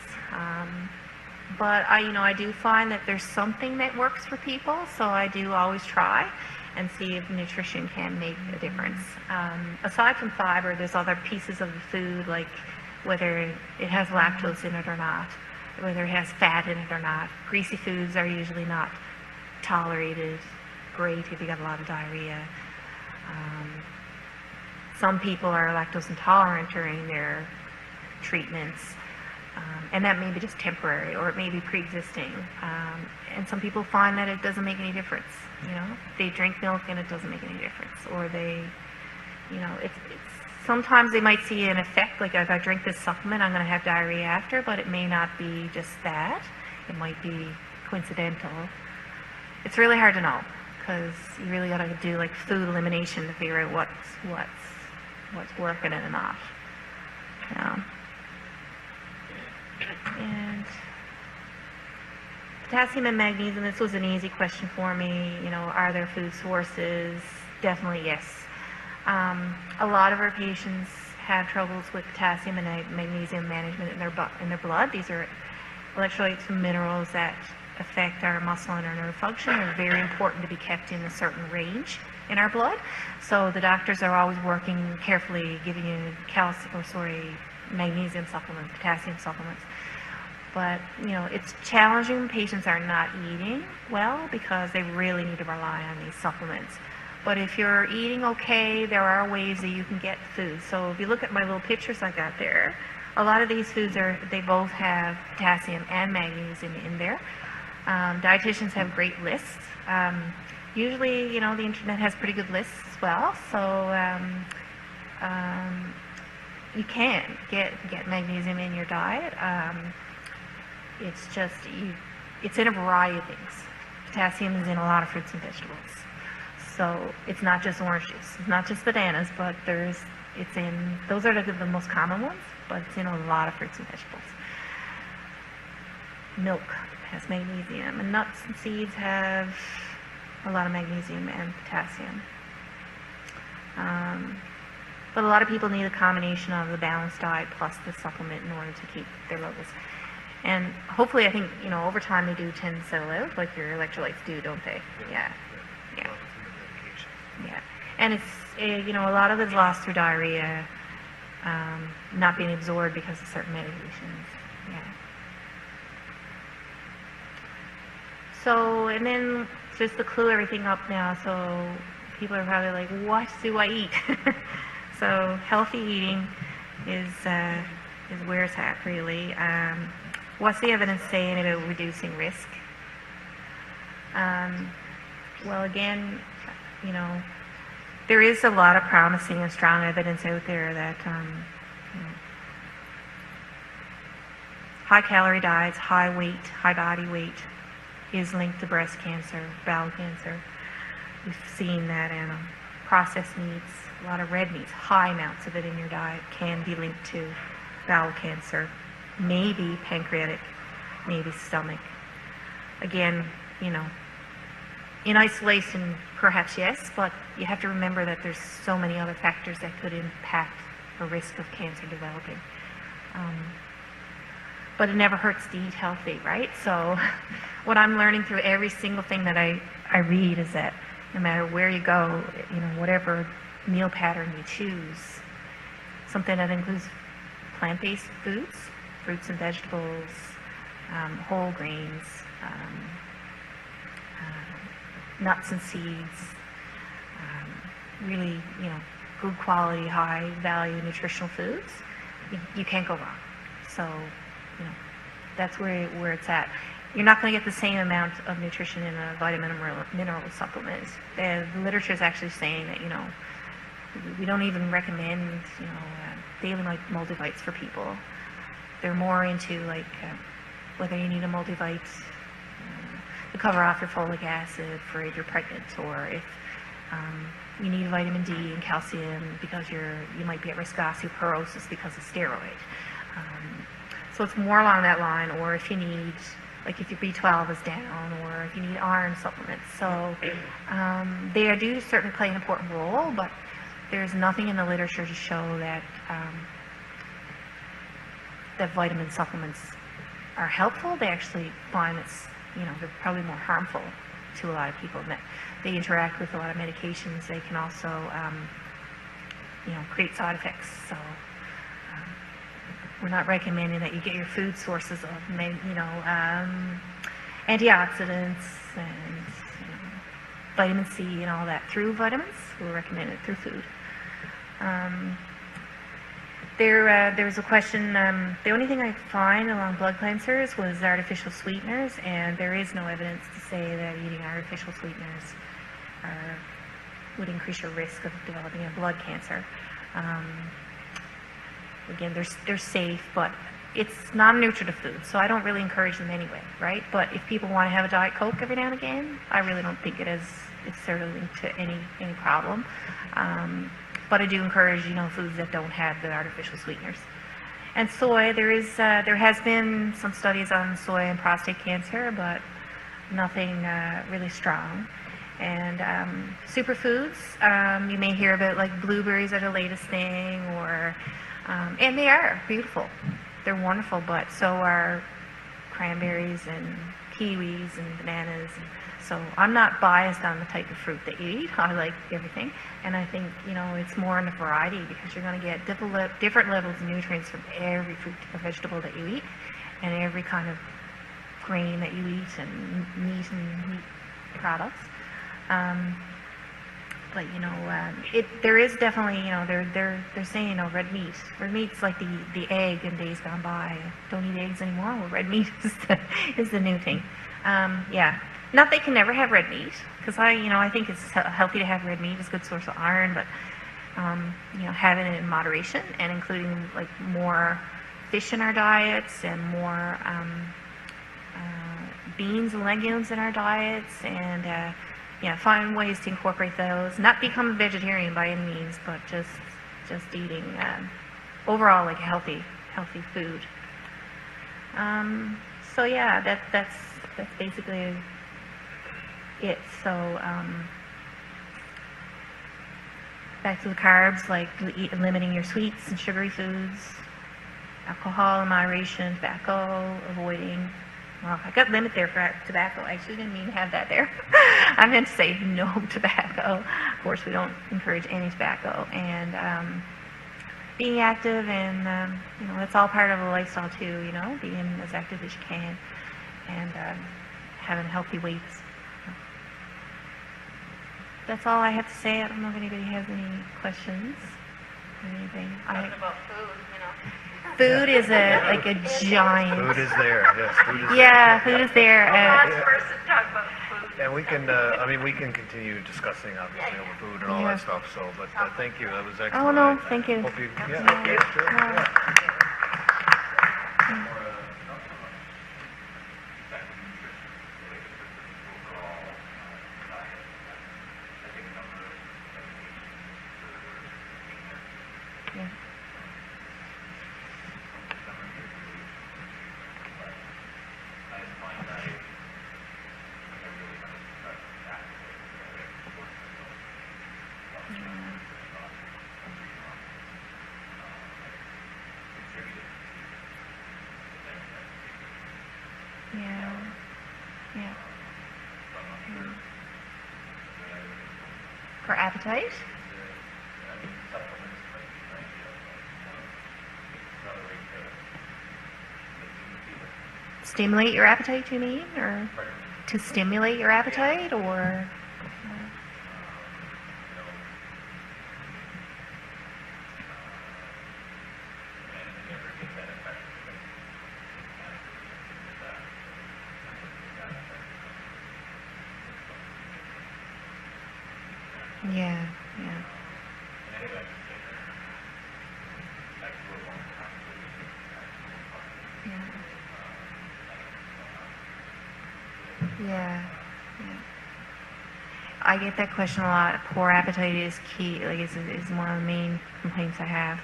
But I do find that there's something that works for people, so I do always try and see if nutrition can make a difference. Aside from fiber, there's other pieces of the food, like whether it has lactose in it or not, whether it has fat in it or not. Greasy foods are usually not tolerated great if you got a lot of diarrhea. Some people are lactose intolerant during their treatments, and that may be just temporary, or it may be pre-existing. And some people find that it doesn't make any difference. They drink milk and it doesn't make any difference, or they, sometimes they might see an effect, like if I drink this supplement, I'm going to have diarrhea after, but it may not be just that. It might be coincidental. It's really hard to know, because you really got to do like food elimination to figure out what's working and not. And potassium and magnesium, this was an easy question for me. Are there food sources? Definitely yes. A lot of our patients have troubles with potassium and magnesium management in their blood. These are electrolytes and minerals that affect our muscle and our nerve function. They're very important to be kept in a certain range in our blood. So the doctors are always working carefully, giving you magnesium supplements, potassium supplements. But, it's challenging when patients are not eating well, because they really need to rely on these supplements. But if you're eating okay, there are ways that you can get food. So if you look at my little pictures I got there, a lot of these foods they both have potassium and magnesium in there. Dietitians have great lists. Usually, the internet has pretty good lists as well. So you can get magnesium in your diet. It's just, it's in a variety of things. Potassium is in a lot of fruits and vegetables. So it's not just orange juice, it's not just bananas, but those are the most common ones, but it's in a lot of fruits and vegetables. Milk has magnesium, and nuts and seeds have a lot of magnesium and potassium. But a lot of people need a combination of the balanced diet plus the supplement in order to keep their levels. And hopefully, I think, over time they do tend to settle out, like your electrolytes do, don't they? Yeah. Yeah. Yeah. And it's, a lot of it's lost through diarrhea, not being absorbed because of certain medications. Yeah. So, and then just to clue everything up now, so people are probably like, what do I eat? So healthy eating is where it's at, really. What's the evidence saying about reducing risk? Well, again, there is a lot of promising and strong evidence out there that high-calorie diets, high weight, high body weight is linked to breast cancer, bowel cancer. We've seen that in processed meats, a lot of red meats, high amounts of it in your diet can be linked to bowel cancer, maybe pancreatic, maybe stomach. Again, in isolation, perhaps yes, but you have to remember that there's so many other factors that could impact the risk of cancer developing. But it never hurts to eat healthy, right? So what I'm learning through every single thing that I read is that no matter where you go, whatever meal pattern you choose, something that includes plant-based foods, fruits and vegetables, whole grains, nuts and seeds, really, good quality, high value nutritional foods, you can't go wrong. So, that's where it's at. You're not going to get the same amount of nutrition in a vitamin or mineral supplement. The literature is actually saying that, we don't even recommend, daily multivites for people. They're more into whether you need a multivite to cover off your folic acid for if you're pregnant, or if you need vitamin D and calcium because you might be at risk of osteoporosis because of steroid. So it's more along that line, or if you need, if your B12 is down, or if you need iron supplements. So they do certainly play an important role, but there's nothing in the literature to show that that vitamin supplements are helpful. They actually find it's, they're probably more harmful to a lot of people. And that they interact with a lot of medications. They can also, create side effects. So we're not recommending that you get your food sources of, antioxidants and vitamin C and all that through vitamins. We'll recommend it through food. There's a question, the only thing I find along blood cleansers was artificial sweeteners, and there is no evidence to say that eating artificial sweeteners would increase your risk of developing a blood cancer. Again, they're safe, but it's not a nutritive food, so I don't really encourage them anyway, right? But if people want to have a Diet Coke every now and again, I really don't think it's necessarily linked to any problem. But I do encourage, foods that don't have the artificial sweeteners. And soy, there has been some studies on soy and prostate cancer, but nothing really strong. And superfoods, you may hear about blueberries are the latest thing, or and they are beautiful. They're wonderful, but so are cranberries and kiwis and bananas. So I'm not biased on the type of fruit that you eat. I like everything. And I think, it's more in the variety, because you're going to get different levels of nutrients from every fruit or vegetable that you eat, and every kind of grain that you eat, and meat products. But there is definitely, they're saying, red meat. Red meat's like the egg in days gone by. Don't eat eggs anymore. Well, red meat is the new thing. Yeah. Not that you can never have red meat, because I think it's healthy to have red meat. It's a good source of iron, but having it in moderation, and including more fish in our diets, and more beans and legumes in our diets, and find ways to incorporate those. Not become a vegetarian by any means, but just eating overall a healthy food. So yeah, that's basically it. So back to the carbs, like limiting your sweets and sugary foods, alcohol in moderation, tobacco, avoiding. Well, I got limit there for tobacco. I actually didn't mean to have that there. I meant to say no tobacco. Of course, we don't encourage any tobacco. And being active, and you know, that's all part of a lifestyle too. You know, being as active as you can, and having healthy weights. That's all I have to say. I don't know if anybody has any questions or anything. Talking about food, you know. Food is like a giant. Food is there, yes, food is there. Yeah, food is there. Last person to talk about food. And we can, I mean, we can continue discussing, obviously, over food and all Yeah. that stuff, so, but thank you, that was excellent. Oh, no, thank you. Hope you, Yeah. yeah, sure, yeah. Yeah. Yeah. Yeah. Mm. For appetite? Stimulate your appetite, you mean? Or to stimulate your appetite, or? Yeah, yeah. Yeah, yeah. I get that question a lot. Poor appetite is key, like is one of the main complaints I have.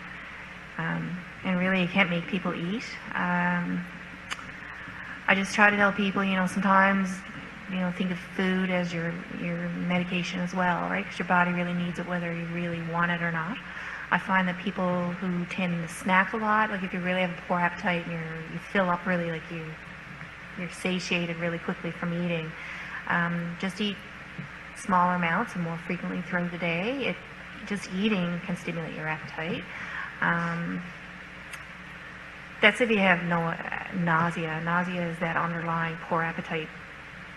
And really, you can't make people eat. I just try to tell people, you know, sometimes, you know, think of food as your medication as well, right? Because your body really needs it whether you really want it or not. I find that people who tend to snack a lot, like if you really have a poor appetite and you fill up really, like you're satiated really quickly from eating, just eat smaller amounts and more frequently throughout the day. Just eating can stimulate your appetite. That's if you have no nausea. Nausea is that underlying poor appetite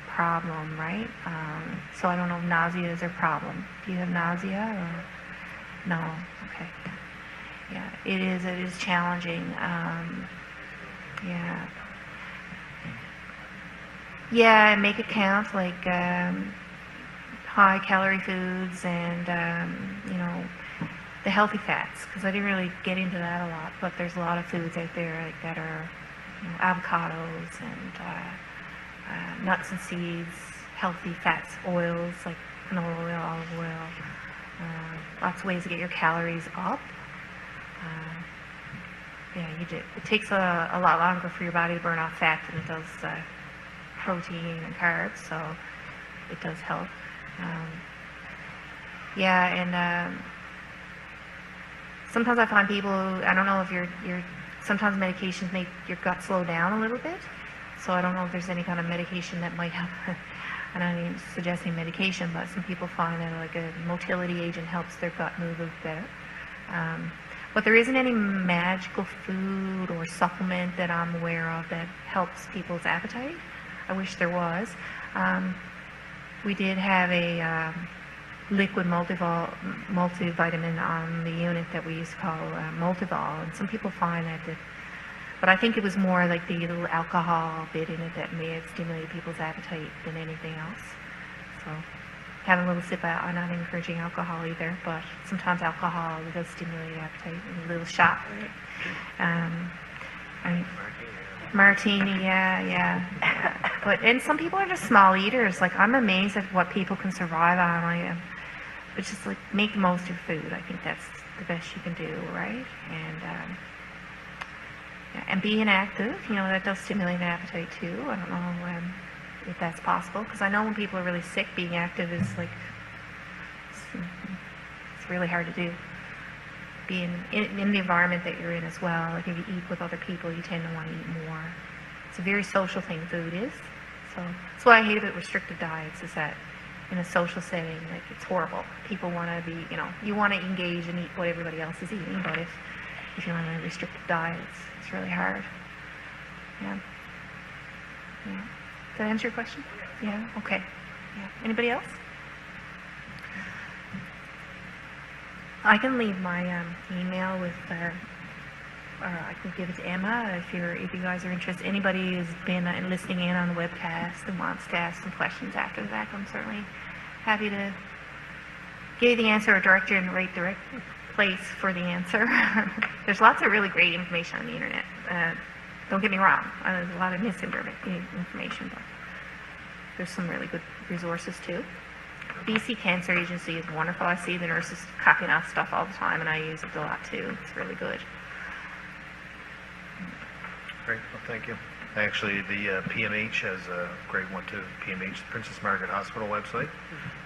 problem, right? So I don't know if nausea is a problem. Do you have nausea or no? Okay. Yeah, it is challenging. Yeah. Yeah, make it count, like high calorie foods and you know, the healthy fats, because I didn't really get into that a lot, but there's a lot of foods out there like that are, you know, avocados and nuts and seeds, healthy fats, oils like canola oil, olive oil, lots of ways to get your calories up. Yeah, you do. It takes a lot longer for your body to burn off fat than it does protein and carbs, so it does help. Yeah, and sometimes I find people, I don't know if sometimes medications make your gut slow down a little bit, so I don't know if there's any kind of medication that might help. I'm not even suggesting medication, but some people find that like a motility agent helps their gut move a bit better. But there isn't any magical food or supplement that I'm aware of that helps people's appetite. I wish there was. We did have a liquid multivitamin on the unit that we used to call Multivol, and some people find that, but I think it was more like the little alcohol bit in it that may have stimulated people's appetite than anything else. So having a little sip, I'm not encouraging alcohol either, but sometimes alcohol does stimulate appetite, a little shot. Martini, yeah. And some people are just small eaters. Like, I'm amazed at what people can survive on. It's just like, make the most of your food. I think that's the best you can do, right? And being active, you know, that does stimulate an appetite too. I don't know if that's possible, because I know when people are really sick, being active is like, It's really hard to do. Being in the environment that you're in as well, like if you eat with other people, you tend to want to eat more. It's a very social thing, food is. So that's what I hate about restrictive diets, is that in a social setting, like, it's horrible. People want to be, you want to engage and eat what everybody else is eating, but if you're on a restrictive diet, it's really hard. Yeah. Yeah. Did I answer your question? Yeah? Okay. Yeah. Anybody else? I can leave my email with, or I can give it to Emma if you guys are interested. Anybody who's been listening in on the webcast and wants to ask some questions after that, I'm certainly happy to give you the answer or direct you in the right place for the answer. There's lots of really great information on the internet. Don't get me wrong, there's a lot of misinformation, but there's some really good resources too. BC Cancer Agency is wonderful. I see the nurses copying off stuff all the time, and I use it a lot too. It's really good. Great, well, thank you. Actually, the PMH has a great one too. PMH, Princess Margaret Hospital website.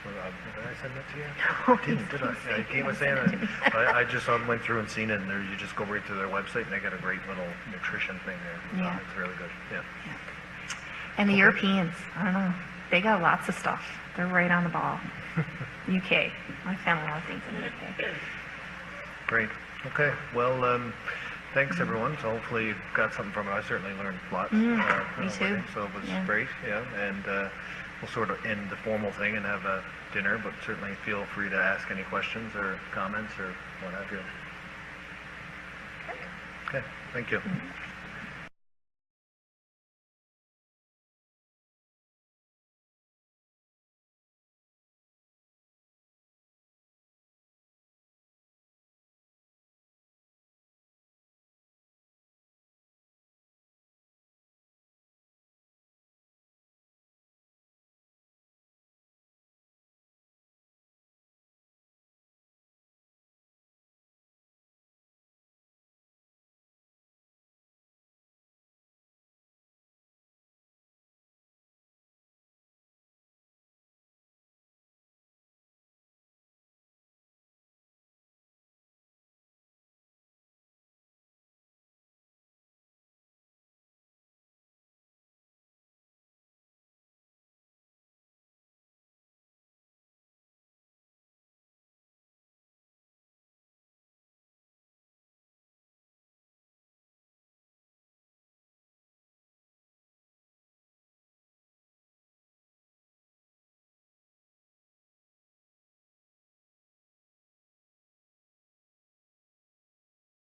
Did I send that to you? No, Did I? Yeah, I came with saying it. I just went through and seen it, and there you just go right to their website, and they got a great little nutrition thing there. Yeah. It's really good. Yeah. And the Europeans, I don't know, they got lots of stuff. They're right on the ball. UK, I found a lot of things in the UK. Great. Okay. Well, thanks everyone. So hopefully you got something from it. I certainly learned a lot. Me too. So it was Yeah. great. Yeah. And we'll sort of end the formal thing and have a dinner, but certainly feel free to ask any questions or comments or what have you. Okay. Thank you.